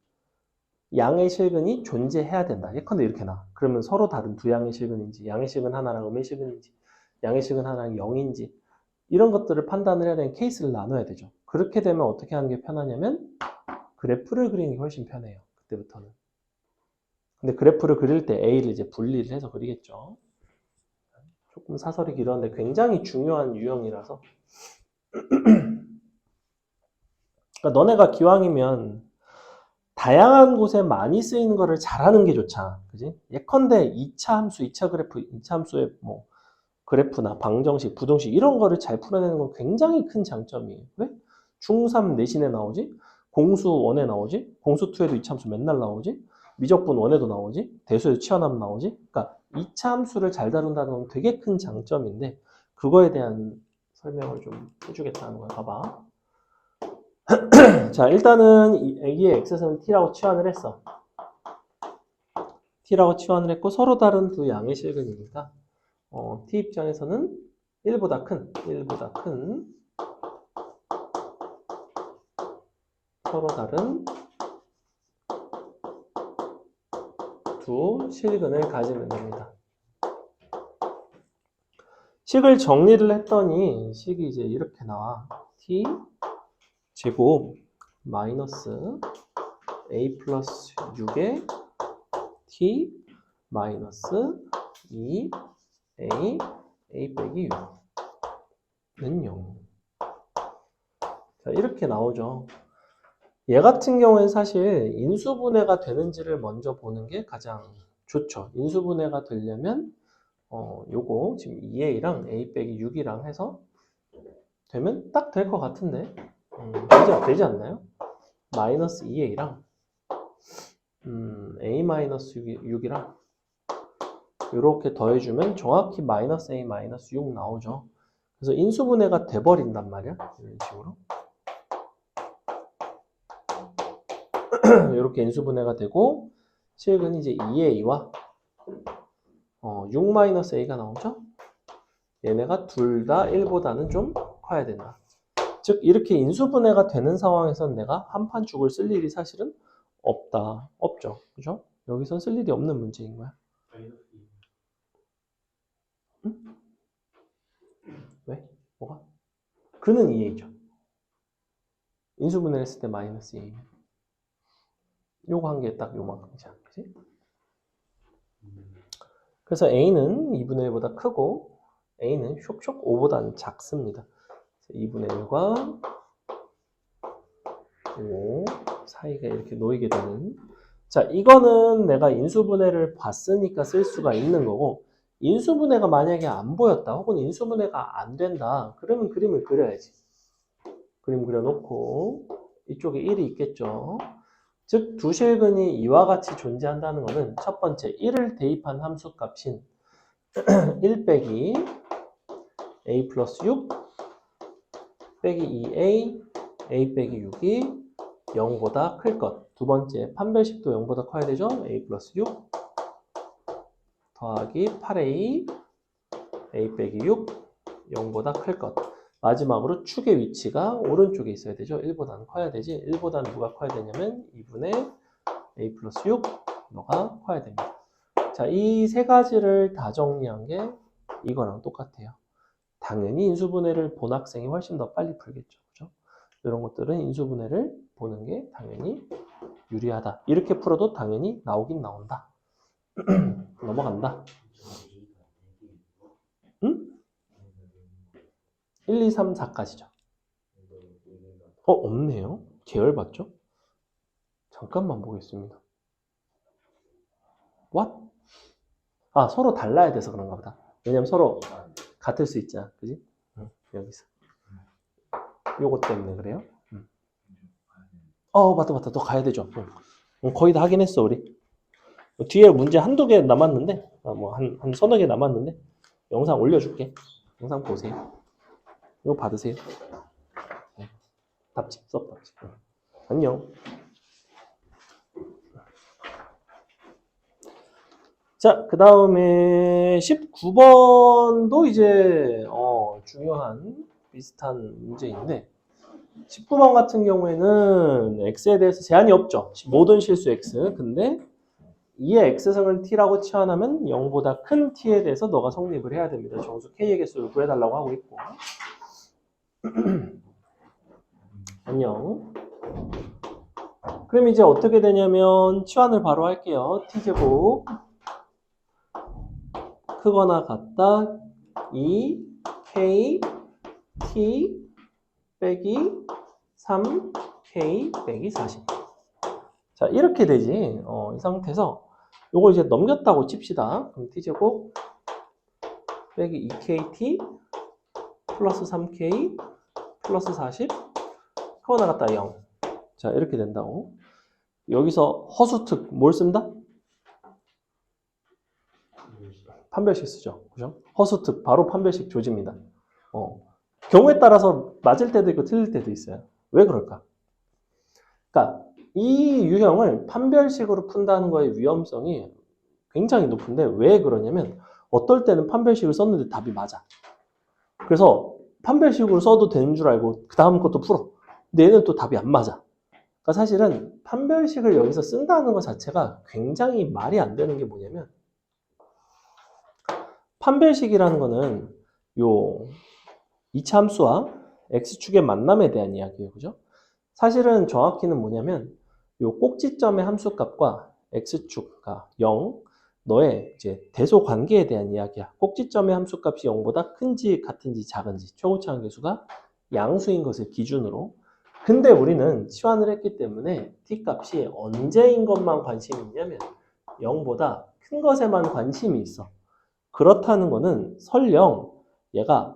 양의 실근이 존재해야 된다. 예컨대 이렇게 나. 그러면 서로 다른 두 양의 실근인지 양의 실근 하나랑 음의 실근인지 양의 실근 하나랑 0인지 이런 것들을 판단을 해야 되는 케이스를 나눠야 되죠. 그렇게 되면 어떻게 하는 게 편하냐면 그래프를 그리는 게 훨씬 편해요. 그때부터는. 근데 그래프를 그릴 때 A를 이제 분리를 해서 그리겠죠. 조금 사설이 길었는데 굉장히 중요한 유형이라서. 그러니까 너네가 기왕이면 다양한 곳에 많이 쓰이는 거를 잘하는 게 좋잖아. 그지? 예컨대 2차 함수, 2차 그래프, 2차 함수의 뭐 그래프나 방정식, 부등식 이런 거를 잘 풀어내는 건 굉장히 큰 장점이에요. 왜? 중3 내신에 나오지? 공수 1에 나오지? 공수 2에도 2차 함수 맨날 나오지? 미적분 1에도 나오지? 대수에도 치환하면 나오지? 그러니까 2차 함수를 잘 다룬다는 건 되게 큰 장점인데 그거에 대한 설명을 좀 해주겠다는 거야. 봐봐. 자, 일단은 여기에 x선은 t라고 치환을 했어. t라고 치환을 했고 서로 다른 두 양의 실근이니까 t 입장에서는 1보다 큰 서로 다른 두 실근을 가지면 됩니다. 식을 정리를 했더니 식이 이제 이렇게 나와. t 제곱 마이너스 a 플러스 6의 t 마이너스 2a a 빼기 6는 0. 자, 이렇게 나오죠. 얘 같은 경우에는 사실 인수분해가 되는지를 먼저 보는 게 가장 좋죠. 인수분해가 되려면 요거 지금 2a랑 a 빼기 6이랑 해서 되면 딱 될 것 같은데 되지 않나요? 마이너스 2a랑 a 마이너스 6이랑 이렇게 더해주면 정확히 마이너스 a 마이너스 6 나오죠. 그래서 인수분해가 돼버린단 말이야. 이런 식으로. 이렇게 인수분해가 되고 실근이 이제 2a와 6-a가 나오죠. 얘네가 둘 다 1보다는 좀 커야 된다. 즉 이렇게 인수분해가 되는 상황에서는 내가 한판축을 쓸 일이 사실은 없죠. 그죠? 여기선 쓸 일이 없는 문제인 거야. 응? 왜? 뭐가? 그는 2a죠. 인수분해를 했을 때 마이너스 2a. 요거 한 개 딱 요만큼이잖아. 그치? 그래서 a는 2분의 1보다 크고 a는 쇽쇽 5보다는 작습니다. 2분의 1과 5 사이가 이렇게 놓이게 되는. 자, 이거는 내가 인수분해를 봤으니까 쓸 수가 있는 거고 인수분해가 만약에 안 보였다 혹은 인수분해가 안 된다 그러면 그림을 그려야지. 그림 그려놓고 이쪽에 1이 있겠죠. 즉 두 실근이 이와 같이 존재한다는 것은 첫 번째 1을 대입한 함수값인 1 빼기 a 플러스 6 빼기 2a a 빼기 6이 0보다 클 것. 두 번째 판별식도 0보다 커야 되죠. a 플러스 6 더하기 8a a 빼기 6 0보다 클 것. 마지막으로 축의 위치가 오른쪽에 있어야 되죠. 1보다는 커야 되지. 1보다는 누가 커야 되냐면 2분의 a 플러스 6 너가 커야 됩니다. 자, 이 세 가지를 다 정리한 게 이거랑 똑같아요. 당연히 인수분해를 본 학생이 훨씬 더 빨리 풀겠죠. 그죠? 이런 것들은 인수분해를 보는 게 당연히 유리하다. 이렇게 풀어도 당연히 나오긴 나온다. 넘어간다. 응? 1, 2, 3, 4까지죠. 없네요. 계열받죠? 잠깐만 보겠습니다. What? 아, 서로 달라야 돼서 그런가 보다. 왜냐면 서로 같을 수 있잖아. 그지? 여기서. 요거 때문에 그래요. 맞다. 또 가야 되죠. 거의 다 하긴 했어, 우리. 뒤에 문제 한두 개 남았는데, 한 서너 개 남았는데, 영상 올려줄게. 영상 보세요. 이거 받으세요. 답지, 수업 답지. 안녕. 자, 그 다음에 19번도 이제 중요한 비슷한 문제인데 19번 같은 경우에는 x에 대해서 제한이 없죠. 모든 실수 x. 근데 이의 x승을 t라고 치환하면 0보다 큰 t에 대해서 너가 성립을 해야 됩니다. 정수 k의 개수를 구해달라고 하고 있고. 안녕. 그럼 이제 어떻게 되냐면 치환을 바로 할게요. t제곱 크거나 같다 2k t 빼기 3k 빼기 40. 자, 이렇게 되지. 이 상태에서 요걸 이제 넘겼다고 칩시다. 그럼 t제곱 빼기 2kt 플러스 3k 플러스 40 그거 나갔다 0. 자, 이렇게 된다고. 여기서 허수특 뭘 쓴다? 판별식 쓰죠. 그죠? 허수특 바로 판별식 조집니다. 경우에 따라서 맞을 때도 있고 틀릴 때도 있어요. 왜 그럴까? 그러니까 이 유형을 판별식으로 푼다는 거의 위험성이 굉장히 높은데 왜 그러냐면 어떨 때는 판별식을 썼는데 답이 맞아. 그래서 판별식으로 써도 되는 줄 알고 그 다음 것도 풀어. 근데 얘는 또 답이 안 맞아. 그러니까 사실은 판별식을 여기서 쓴다는 것 자체가 굉장히 말이 안 되는 게 뭐냐면 판별식이라는 거는 요 이차 함수와 x축의 만남에 대한 이야기예요. 그죠? 사실은 정확히는 뭐냐면 요 꼭지점의 함수값과 x축과 0 너의 이제 대소 관계에 대한 이야기야. 꼭지점의 함수값이 0보다 큰지 같은지 작은지 최고차원 계수가 양수인 것을 기준으로. 근데 우리는 치환을 했기 때문에 t값이 언제인 것만 관심이 있냐면 0보다 큰 것에만 관심이 있어. 그렇다는 거는 설령 얘가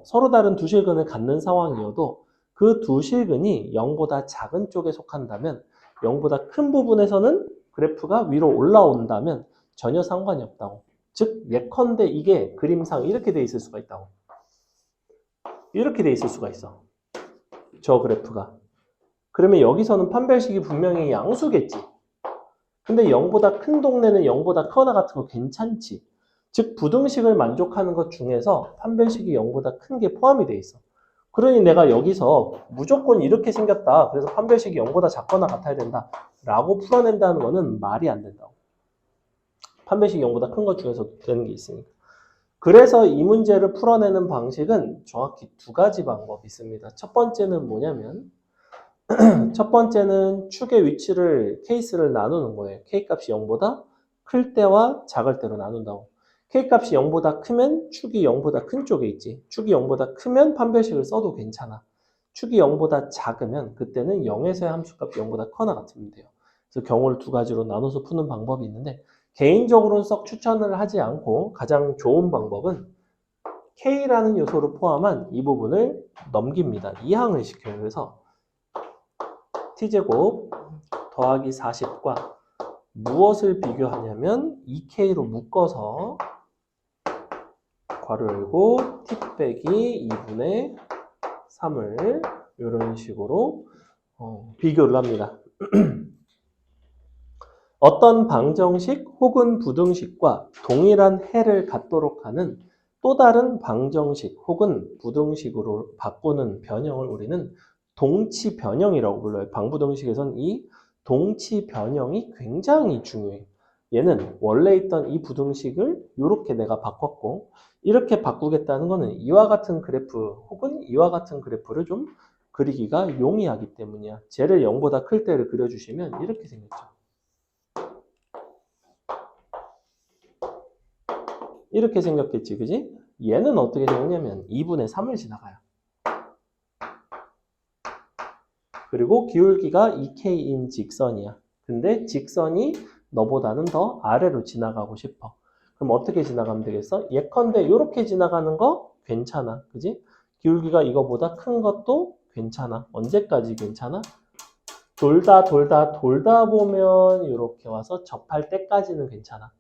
서로 다른 두 실근을 갖는 상황이어도 그 두 실근이 0보다 작은 쪽에 속한다면 0보다 큰 부분에서는 그래프가 위로 올라온다면 전혀 상관이 없다고. 즉 예컨대 이게 그림상 이렇게 돼 있을 수가 있다고. 이렇게 돼 있을 수가 있어. 저 그래프가. 그러면 여기서는 판별식이 분명히 양수겠지. 근데 0보다 큰 동네는 0보다 크거나 같은 거 괜찮지. 즉 부등식을 만족하는 것 중에서 판별식이 0보다 큰 게 포함이 돼 있어. 그러니 내가 여기서 무조건 이렇게 생겼다. 그래서 판별식이 0보다 작거나 같아야 된다. 라고 풀어낸다는 거는 말이 안 된다고. 판별식이 0보다 큰 것 중에서 되는 게 있으니까. 그래서 이 문제를 풀어내는 방식은 정확히 두 가지 방법이 있습니다. 첫 번째는 뭐냐면 첫 번째는 축의 위치를 케이스를 나누는 거예요. K값이 0보다 클 때와 작을 때로 나눈다고. K값이 0보다 크면 축이 0보다 큰 쪽에 있지. 축이 0보다 크면 판별식을 써도 괜찮아. 축이 0보다 작으면 그때는 0에서의 함수값이 0보다 커나 같으면 돼요. 그래서 경우를 두 가지로 나눠서 푸는 방법이 있는데 개인적으로는 썩 추천을 하지 않고 가장 좋은 방법은 K라는 요소를 포함한 이 부분을 넘깁니다. 이항을 시켜요. 그래서 t제곱 더하기 40과 무엇을 비교하냐면 2k로 묶어서 괄호 열고 t 빼기 2분의 3을 이런 식으로 비교를 합니다. 어떤 방정식 혹은 부등식과 동일한 해를 갖도록 하는 또 다른 방정식 혹은 부등식으로 바꾸는 변형을 우리는 동치 변형이라고 불러요. 방부등식에서는 이 동치 변형이 굉장히 중요해요. 얘는 원래 있던 이 부등식을 이렇게 내가 바꿨고 이렇게 바꾸겠다는 거는 이와 같은 그래프 혹은 이와 같은 그래프를 좀 그리기가 용이하기 때문이야. 쟤를 0보다 클 때를 그려주시면 이렇게 생겼죠. 이렇게 생겼겠지, 그지? 얘는 어떻게 되느냐면 2분의 3을 지나가요. 그리고 기울기가 2K인 직선이야. 근데 직선이 너보다는 더 아래로 지나가고 싶어. 그럼 어떻게 지나가면 되겠어? 예컨대 이렇게 지나가는 거 괜찮아. 그지? 기울기가 이거보다 큰 것도 괜찮아. 언제까지 괜찮아? 돌다 보면 이렇게 와서 접할 때까지는 괜찮아.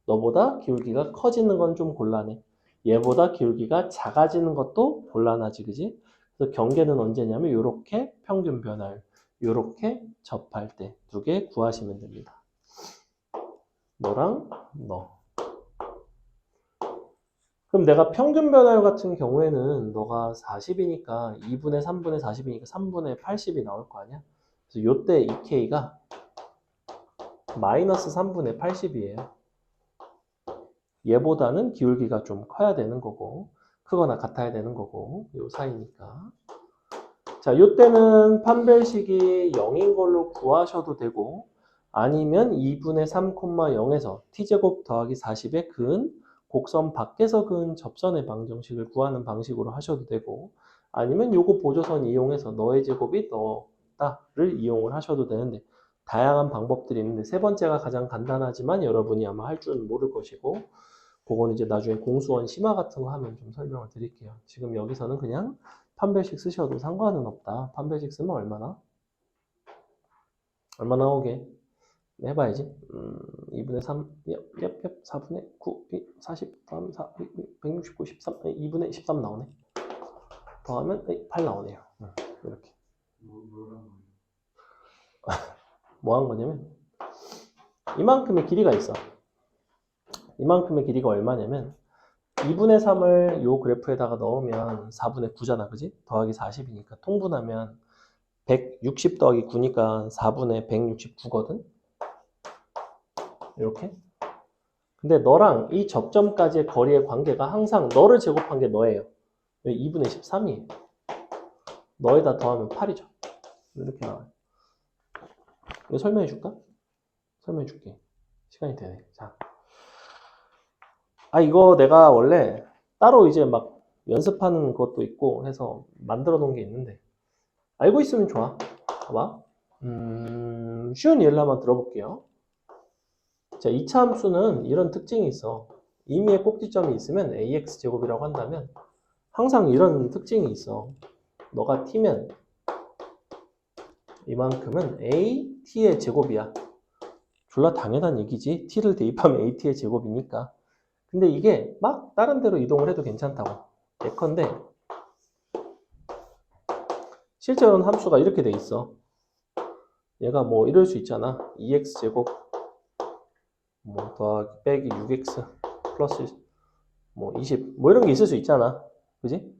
너보다 기울기가 커지는 건 좀 곤란해. 얘보다 기울기가 작아지는 것도 곤란하지, 그지? 그래서 경계는 언제냐면 이렇게 평균 변화율, 이렇게 접할 때 두 개 구하시면 됩니다. 너랑 너. 그럼 내가 평균 변화율 같은 경우에는 너가 40이니까 2분의 3분의 40이니까 3분의 80이 나올 거 아니야? 그래서 요때 2K가 마이너스 3분의 80이에요. 얘보다는 기울기가 좀 커야 되는 거고 크거나 같아야 되는 거고 요 사이니까. 자, 요때는 판별식이 0인 걸로 구하셔도 되고 아니면 2분의 3,0에서 t제곱 더하기 40의 근 곡선 밖에서 그은 접선의 방정식을 구하는 방식으로 하셔도 되고 아니면 요거 보조선 이용해서 너의 제곱이 너다를 이용을 하셔도 되는데 다양한 방법들이 있는데 세 번째가 가장 간단하지만 여러분이 아마 할 줄은 모를 것이고 그거는 이제 나중에 공수원 심화 같은 거 하면 좀 설명을 드릴게요. 지금 여기서는 그냥 판별식 쓰셔도 상관은 없다. 판별식 쓰면 얼마나 오게? 해봐야지. 2분의 3, 4분의 9, 40, 더하면 4, 169, 13, 2분의 13 나오네. 더하면 8 나오네요. 이렇게. 뭐 한 거냐면, 이만큼의 길이가 있어. 이만큼의 길이가 얼마냐면, 2분의 3을 요 그래프에다가 넣으면 4분의 9잖아, 그지? 더하기 40이니까 통분하면 160 더하기 9니까 4분의 169거든? 이렇게. 근데 너랑 이 접점까지의 거리의 관계가 항상 너를 제곱한 게 너예요. 2분의 13이에요. 너에다 더하면 8이죠. 이렇게 나와요. 이거 설명해 줄까? 설명해 줄게. 시간이 되네. 자. 이거 내가 원래 따로 이제 막 연습하는 것도 있고 해서 만들어 놓은 게 있는데 알고 있으면 좋아. 봐봐. 쉬운 예를 한번 들어볼게요. 자, 2차 함수는 이런 특징이 있어. 임의의 꼭지점이 있으면 ax제곱이라고 한다면 항상 이런 특징이 있어. 너가 t면 이만큼은 at의 제곱이야. 졸라 당연한 얘기지. t를 대입하면 at의 제곱이니까. 근데 이게 막 다른 데로 이동을 해도 괜찮다고. 예컨대 실제로는 함수가 이렇게 돼 있어. 얘가 뭐 이럴 수 있잖아. 2x제곱 뭐 더하기 빼기 6x 플러스 뭐 20 뭐 이런 게 있을 수 있잖아. 그지?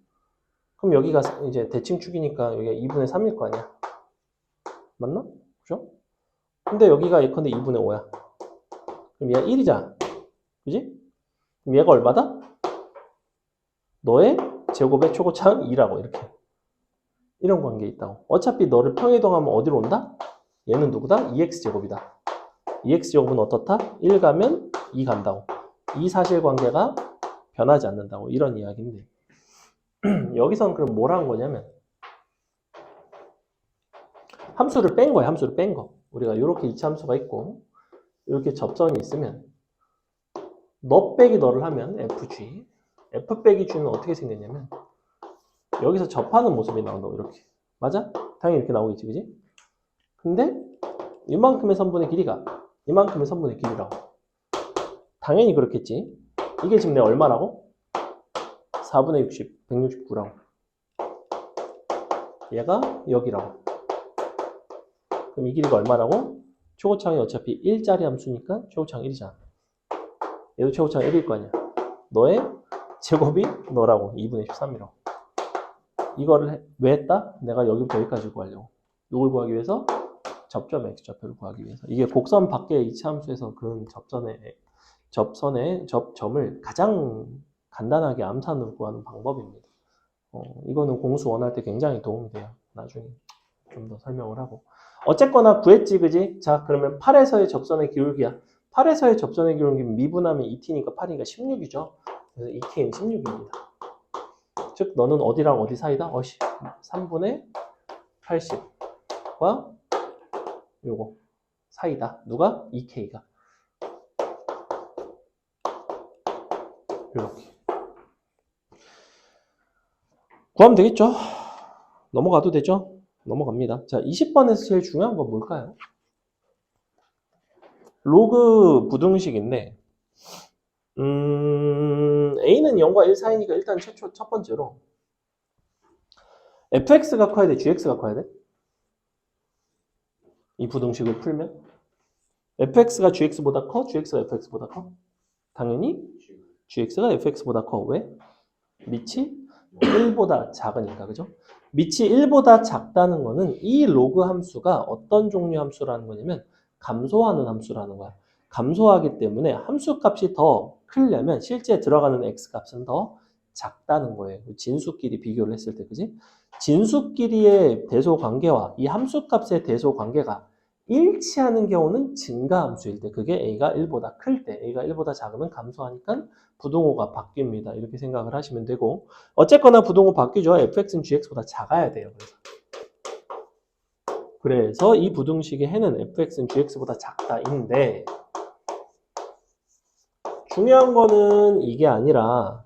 그럼 여기가 이제 대칭축이니까 여기가 2분의 3일 거 아니야. 맞나? 그죠? 근데 여기가 예컨대 2분의 5야. 그럼 얘가 1이잖아. 그지? 그럼 얘가 얼마다? 너의 제곱의 초고차는 2라고 이렇게. 이런 관계 있다고. 어차피 너를 평이동하면 어디로 온다? 얘는 누구다? 2x제곱이다. 2x제곱은 어떻다? 1 가면 2 간다고. 이 사실관계가 변하지 않는다고. 이런 이야기인데 여기서는 그럼 뭘 한 거냐면 함수를 뺀 거야. 함수를 뺀 거. 우리가 이렇게 이차함수가 있고 이렇게 접선이 있으면 너 빼기 너를 하면 fg f 빼기 g는 어떻게 생겼냐면 여기서 접하는 모습이 나온다고. 이렇게. 맞아? 당연히 이렇게 나오겠지. 그지? 근데 이만큼의 선분의 길이가 이만큼의 선분의 길이라고. 당연히 그렇겠지. 이게 지금 내가 얼마라고? 4분의 60, 169라고. 얘가 여기라고. 그럼 이 길이가 얼마라고? 최고차항이 어차피 1짜리 함수니까 최고차항 1이잖아. 얘도 최고차항 1일 거 아니야. 너의 제곱이 너라고. 2분의 13이라고. 이거를 왜 했다? 내가 여기부터 여기까지 구하려고. 이걸 구하기 위해서 접점 x좌표를 구하기 위해서. 이게 곡선 밖의 이차함수에서 그런 접선의 접점을 가장 간단하게 암산으로 구하는 방법입니다. 이거는 공수 원할 때 굉장히 도움이 돼요. 나중에 좀 더 설명을 하고. 어쨌거나 구했지, 그지? 자, 그러면 8에서의 접선의 기울기야. 8에서의 접선의 기울기는 미분하면 2t니까 8이니까 16이죠. 그래서 2t는 16입니다. 즉, 너는 어디랑 어디 사이다? 3분의 80. 요거 사이다. 누가? 2K가. 이렇게. 구하면 되겠죠? 넘어가도 되죠? 넘어갑니다. 자, 20번에서 제일 중요한 건 뭘까요? 로그 부등식인데 A는 0과 1 사이니까 일단 첫 번째로 fx가 커야 돼? gx가 커야 돼? 이 부등식을 풀면 fx가 gx보다 커? gx가 fx보다 커? 당연히 gx가 fx보다 커. 왜? 밑이 1보다 작으니까. 그죠? 밑이 1보다 작다는 거는 이 로그 함수가 어떤 종류 함수라는 거냐면 감소하는 함수라는 거야. 감소하기 때문에 함수 값이 더 크려면 실제 들어가는 x 값은 더 작다는 거예요. 진수끼리 비교를 했을 때, 그지? 진수끼리의 대소 관계와 이 함수 값의 대소 관계가 일치하는 경우는 증가 함수일 때, 그게 a가 1보다 클 때, a가 1보다 작으면 감소하니까 부등호가 바뀝니다. 이렇게 생각을 하시면 되고, 어쨌거나 부등호 바뀌죠. fx는 gx보다 작아야 돼요. 그래서 이 부등식의 해는 fx는 gx보다 작다인데, 중요한 거는 이게 아니라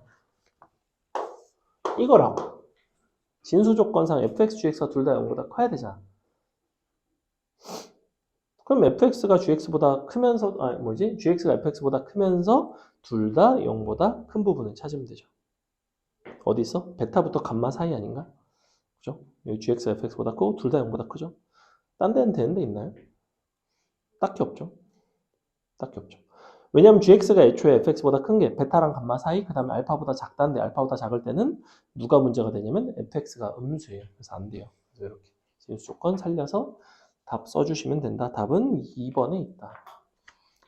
이거라고. 진수 조건상 fx, gx가 둘 다 0보다 커야 되잖아. 그럼 fx가 gx보다 크면서, gx가 fx보다 크면서 둘 다 0보다 큰 부분을 찾으면 되죠. 어디 있어? 베타부터 감마 사이 아닌가? 그죠? 여기 gx가 fx보다 크고 둘 다 0보다 크죠? 딴 데는 되는 데 있나요? 딱히 없죠. 딱히 없죠. 왜냐면 gx가 애초에 fx보다 큰 게 베타랑 감마 사이, 그 다음에 알파보다 작다는데 알파보다 작을 때는 누가 문제가 되냐면 fx가 음수예요. 그래서 안 돼요. 그래서 이렇게 진수 조건 살려서 답 써주시면 된다. 답은 2번에 있다.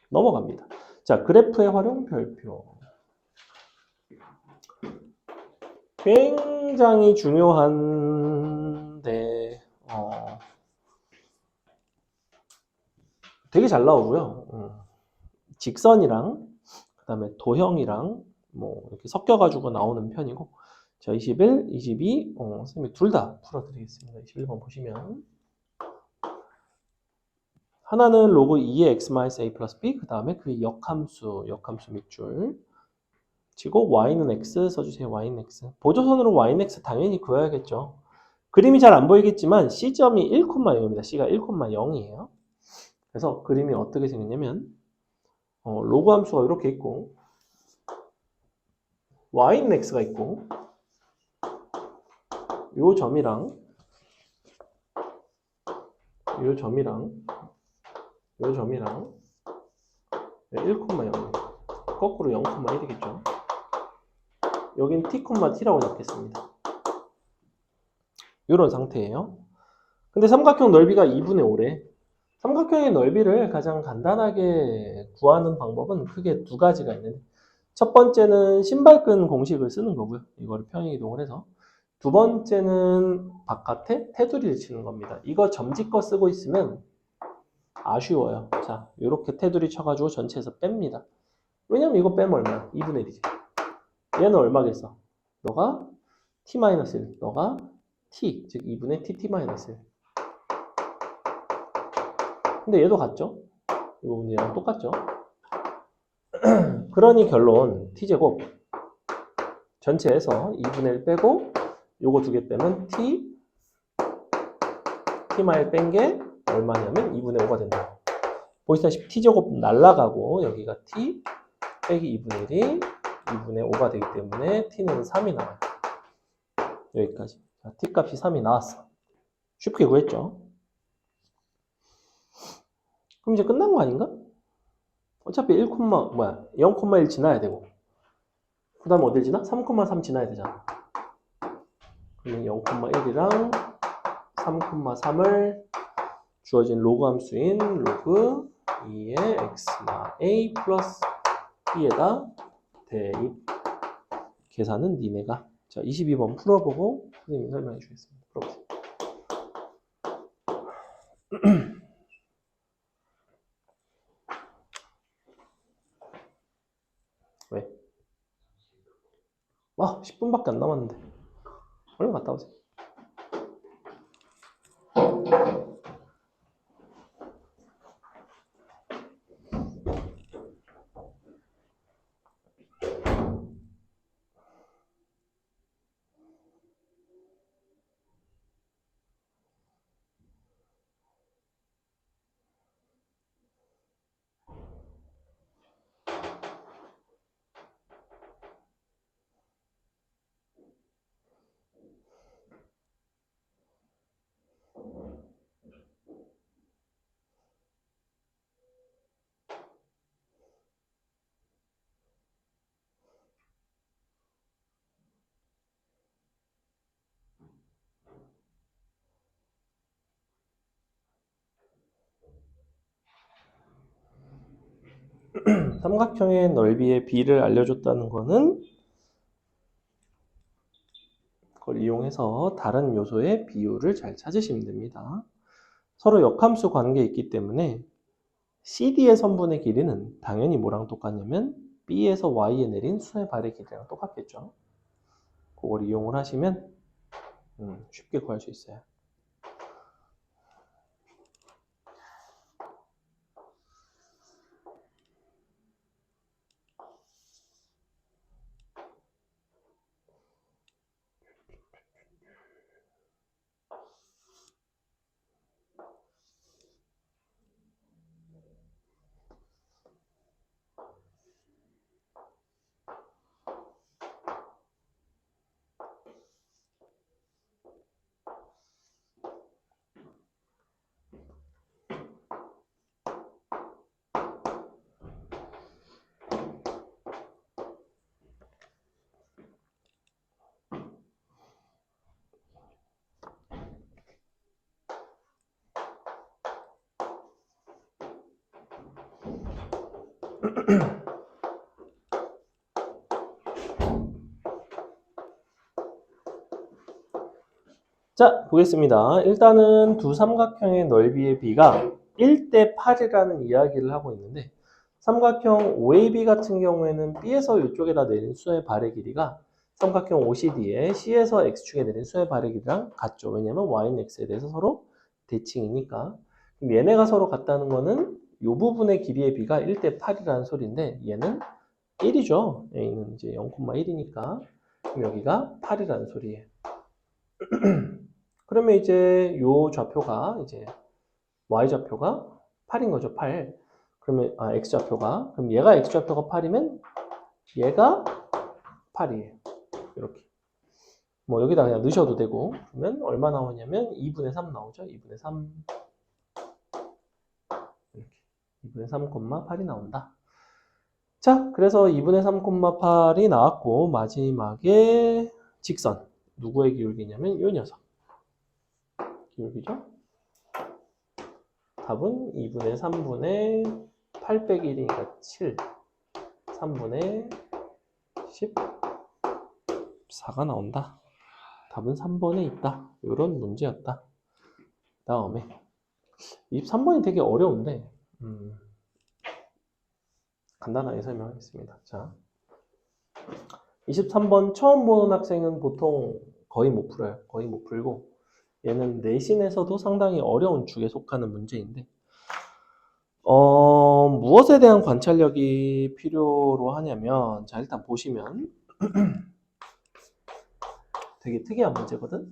넘어갑니다. 자, 그래프의 활용 별표. 굉장히 중요한데 되게 잘 나오고요. 직선이랑 그다음에 도형이랑 뭐 이렇게 섞여가지고 나오는 편이고, 자 21, 22, 선생님이 둘 다 풀어드리겠습니다. 21번 보시면 하나는 로그 2의 x-a 플러스 b, 그 다음에 그 역함수 밑줄 치고 y는 x 써주세요. y는 x. 보조선으로 y는 x 당연히 그어야겠죠. 그림이 잘 안 보이겠지만 C점이 1,0입니다. C가 1,0이에요. 그래서 그림이 어떻게 생겼냐면 로그 함수가 이렇게 있고 y는 x가 있고 요 점이랑 요 점이랑 1,0 거꾸로 0,1이겠죠. 여긴 t,t라고 잡겠습니다. 이런 상태예요. 근데 삼각형 넓이가 2분의 5래. 삼각형의 넓이를 가장 간단하게 구하는 방법은 크게 두 가지가 있는데, 첫 번째는 신발끈 공식을 쓰는 거고요. 이거를 평행이동을 해서. 두 번째는 바깥에 테두리를 치는 겁니다. 이거 점지껏 쓰고 있으면 아쉬워요. 자, 이렇게 테두리 쳐가지고 전체에서 뺍니다. 왜냐면 이거 빼면 얼마야? 2분의 1이지. 얘는 얼마겠어? 너가 t-1, 너가 t, 즉 2분의 tt-1. 근데 얘도 같죠? 이 부분이 얘랑 똑같죠? 그러니 결론 t제곱 전체에서 2분의 1 빼고 요거 두 개 빼면 t-1 뺀 게 얼마냐면 2분의 5가 된다. 보시다시피 t제곱 날라가고 여기가 t 빼기 2분의 1이 2분의 5가 되기 때문에 t는 3이 나와요. 여기까지. 자, t 값이 3이 나왔어. 쉽게 구했죠? 그럼 이제 끝난 거 아닌가? 어차피 0,1 지나야 되고, 그 다음에 어딜 지나? 3,3 지나야 되잖아. 그러면 0,1이랑 3,3을 주어진 로그 함수인 로그 2의 x-a 플러스 b에다 대입. 계산은 니네가. 자, 22번 풀어보고 선생님이 설명해 주겠습니다. 풀어보세요. 왜? 10분밖에 안 남았는데. 얼른 갔다 오세요. 삼각형의 넓이의 b를 알려줬다는 거는 그걸 이용해서 다른 요소의 비율을 잘 찾으시면 됩니다. 서로 역함수 관계에 있기 때문에 CD의 선분의 길이는 당연히 뭐랑 똑같냐면 B에서 Y에 내린 수의 발의 길이랑 똑같겠죠. 그걸 이용을 하시면 쉽게 구할 수 있어요. 자, 보겠습니다. 일단은 두 삼각형의 넓이의 b가 1대 8이라는 이야기를 하고 있는데 삼각형 OAB 같은 경우에는 B에서 이쪽에다 내린 수의 발의 길이가 삼각형 OCD에 C에서 X축에 내린 수의 발의 길이랑 같죠. 왜냐면 Y는 X에 대해서 서로 대칭이니까. 그럼 얘네가 서로 같다는 거는 이 부분의 길이의 b가 1대 8이라는 소리인데 얘는 1이죠. A는 이제 0,1이니까. 그럼 여기가 8이라는 소리예요. 그러면 이제 요 좌표가 이제 y좌표가 8인 거죠. 8. 그러면 x좌표가 그럼 얘가 x좌표가 8이면 얘가 8이에요. 이렇게. 뭐 여기다 그냥 넣으셔도 되고 그러면 얼마 나오냐면 2분의 3 나오죠. 2분의 3 이렇게 2분의 3,8이 나온다. 자, 그래서 2분의 3,8이 나왔고 마지막에 직선 누구의 기울기냐면 이 녀석 기울기죠. 답은 2분의 3분의 8 빼기 1이니까 7 3분의 14가 나온다. 답은 3번에 있다. 이런 문제였다. 그 다음에 23번이 되게 어려운데 간단하게 설명하겠습니다. 자, 23번 처음 보는 학생은 보통 거의 못 풀어요. 거의 못 풀고 얘는 내신에서도 상당히 어려운 축에 속하는 문제인데 무엇에 대한 관찰력이 필요로 하냐면 자 일단 보시면 되게 특이한 문제거든.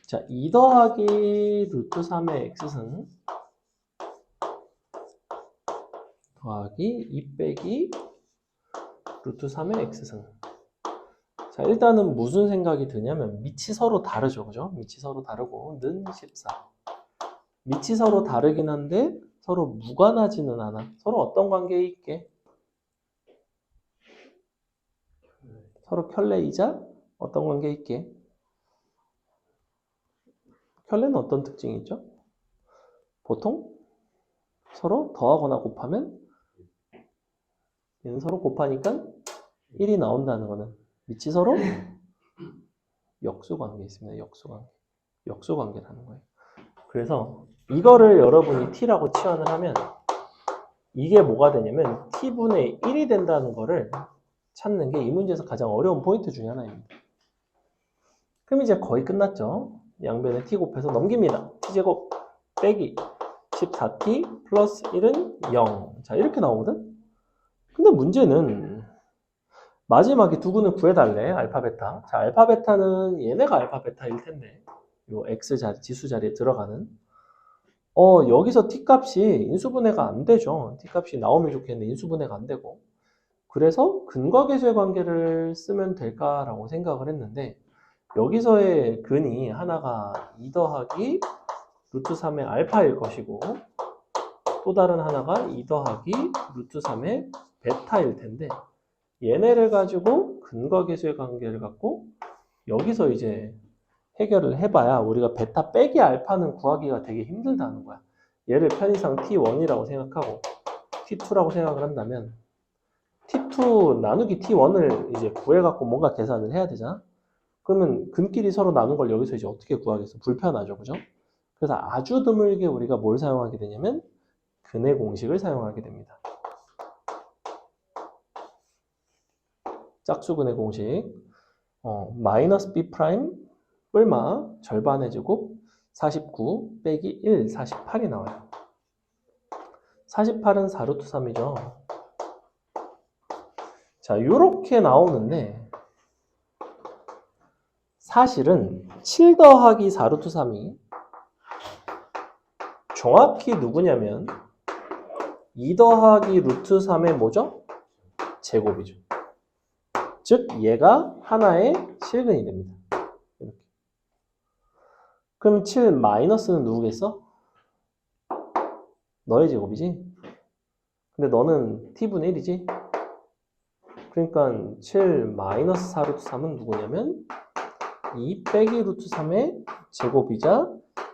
자, 2 더하기 루트 3의 x승 더하기 2 빼기 루트 3의 x승. 자, 일단은 무슨 생각이 드냐면 밑이 서로 다르죠. 그죠? 밑이 서로 다르고 는 14. 밑이 서로 다르긴 한데 서로 무관하지는 않아. 서로 어떤 관계에 있게? 서로 켤레이자 어떤 관계에 있게? 켤레는 어떤 특징이 있죠? 보통 서로 더하거나 곱하면 얘는 서로 곱하니까 1이 나온다는 거는 밑이 서로 역수관계에 있습니다. 역수관계. 역수관계라는 거예요. 그래서 이거를 여러분이 t라고 치환을 하면 이게 뭐가 되냐면 t분의 1이 된다는 거를 찾는 게 이 문제에서 가장 어려운 포인트 중에 하나입니다. 그럼 이제 거의 끝났죠. 양변에 t 곱해서 넘깁니다. t제곱 빼기 14t 플러스 1은 0. 자, 이렇게 나오거든? 근데 문제는 마지막에 두 근을 구해달래. 알파, 베타. 자, 알파, 베타는 얘네가 알파, 베타일 텐데 요 x 자리, 지수 자리에 들어가는 여기서 t 값이 인수분해가 안 되죠. t 값이 나오면 좋겠는데 인수분해가 안 되고 그래서 근과계수의 관계를 쓰면 될까라고 생각을 했는데 여기서의 근이 하나가 2 더하기 루트 3의 알파일 것이고 또 다른 하나가 2 더하기 루트 3의 베타일 텐데 얘네를 가지고 근과계수의 관계를 갖고 여기서 이제 해결을 해봐야 우리가 베타 빼기 알파는 구하기가 되게 힘들다는 거야. 얘를 편의상 T1이라고 생각하고 T2라고 생각을 한다면 T2 나누기 T1을 이제 구해갖고 뭔가 계산을 해야 되잖아. 그러면 근끼리 서로 나눈 걸 여기서 이제 어떻게 구하겠어? 불편하죠, 그죠? 그래서 아주 드물게 우리가 뭘 사용하게 되냐면 근의 공식을 사용하게 됩니다. 짝수근의 공식. 마이너스 B 프라임 뿔마 절반의 제곱 49 빼기 1, 48이 나와요. 48은 4루트 3이죠. 자, 요렇게 나오는데 사실은 7 더하기 4루트 3이 정확히 누구냐면 2 더하기 루트 3의 뭐죠? 제곱이죠. 즉 얘가 하나의 실근이 됩니다. 이렇게. 그럼 7 마이너스는 누구겠어? 너의 제곱이지? 근데 너는 t분의 1이지? 그러니까 7 마이너스 4 루트 3은 누구냐면 2 빼기 루트 3의 제곱이자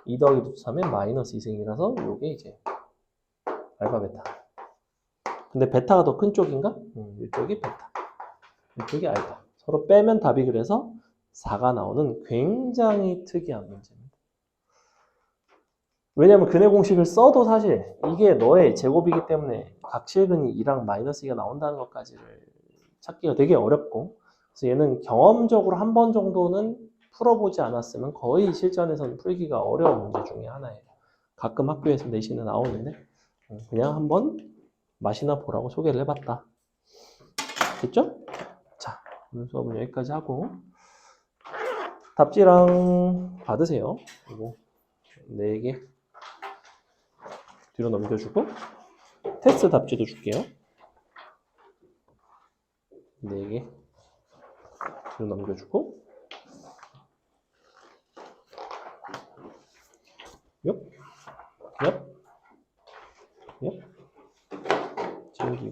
2 더하기 루트 3의 마이너스 2승이라서 요게 이제 알파 베타. 근데 베타가 더 큰 쪽인가? 이쪽이 베타. 이쪽이 알파. 서로 빼면 답이 그래서 4가 나오는 굉장히 특이한 문제입니다. 왜냐면 근의 공식을 써도 사실 이게 너의 제곱이기 때문에 각 실근이 2랑 마이너스 2가 나온다는 것까지를 찾기가 되게 어렵고, 그래서 얘는 경험적으로 한 번 정도는 풀어보지 않았으면 거의 실전에서는 풀기가 어려운 문제 중에 하나예요. 가끔 학교에서 내신에 나오는데 그냥 한번 맛이나 보라고 소개를 해봤다. 됐죠? 자, 오늘 수업은 여기까지 하고 답지랑 받으세요. 그리고 4개 뒤로 넘겨주고 테스트 답지도 줄게요. 4개 뒤로 넘겨주고 옆, 옆, 옆, 챙기고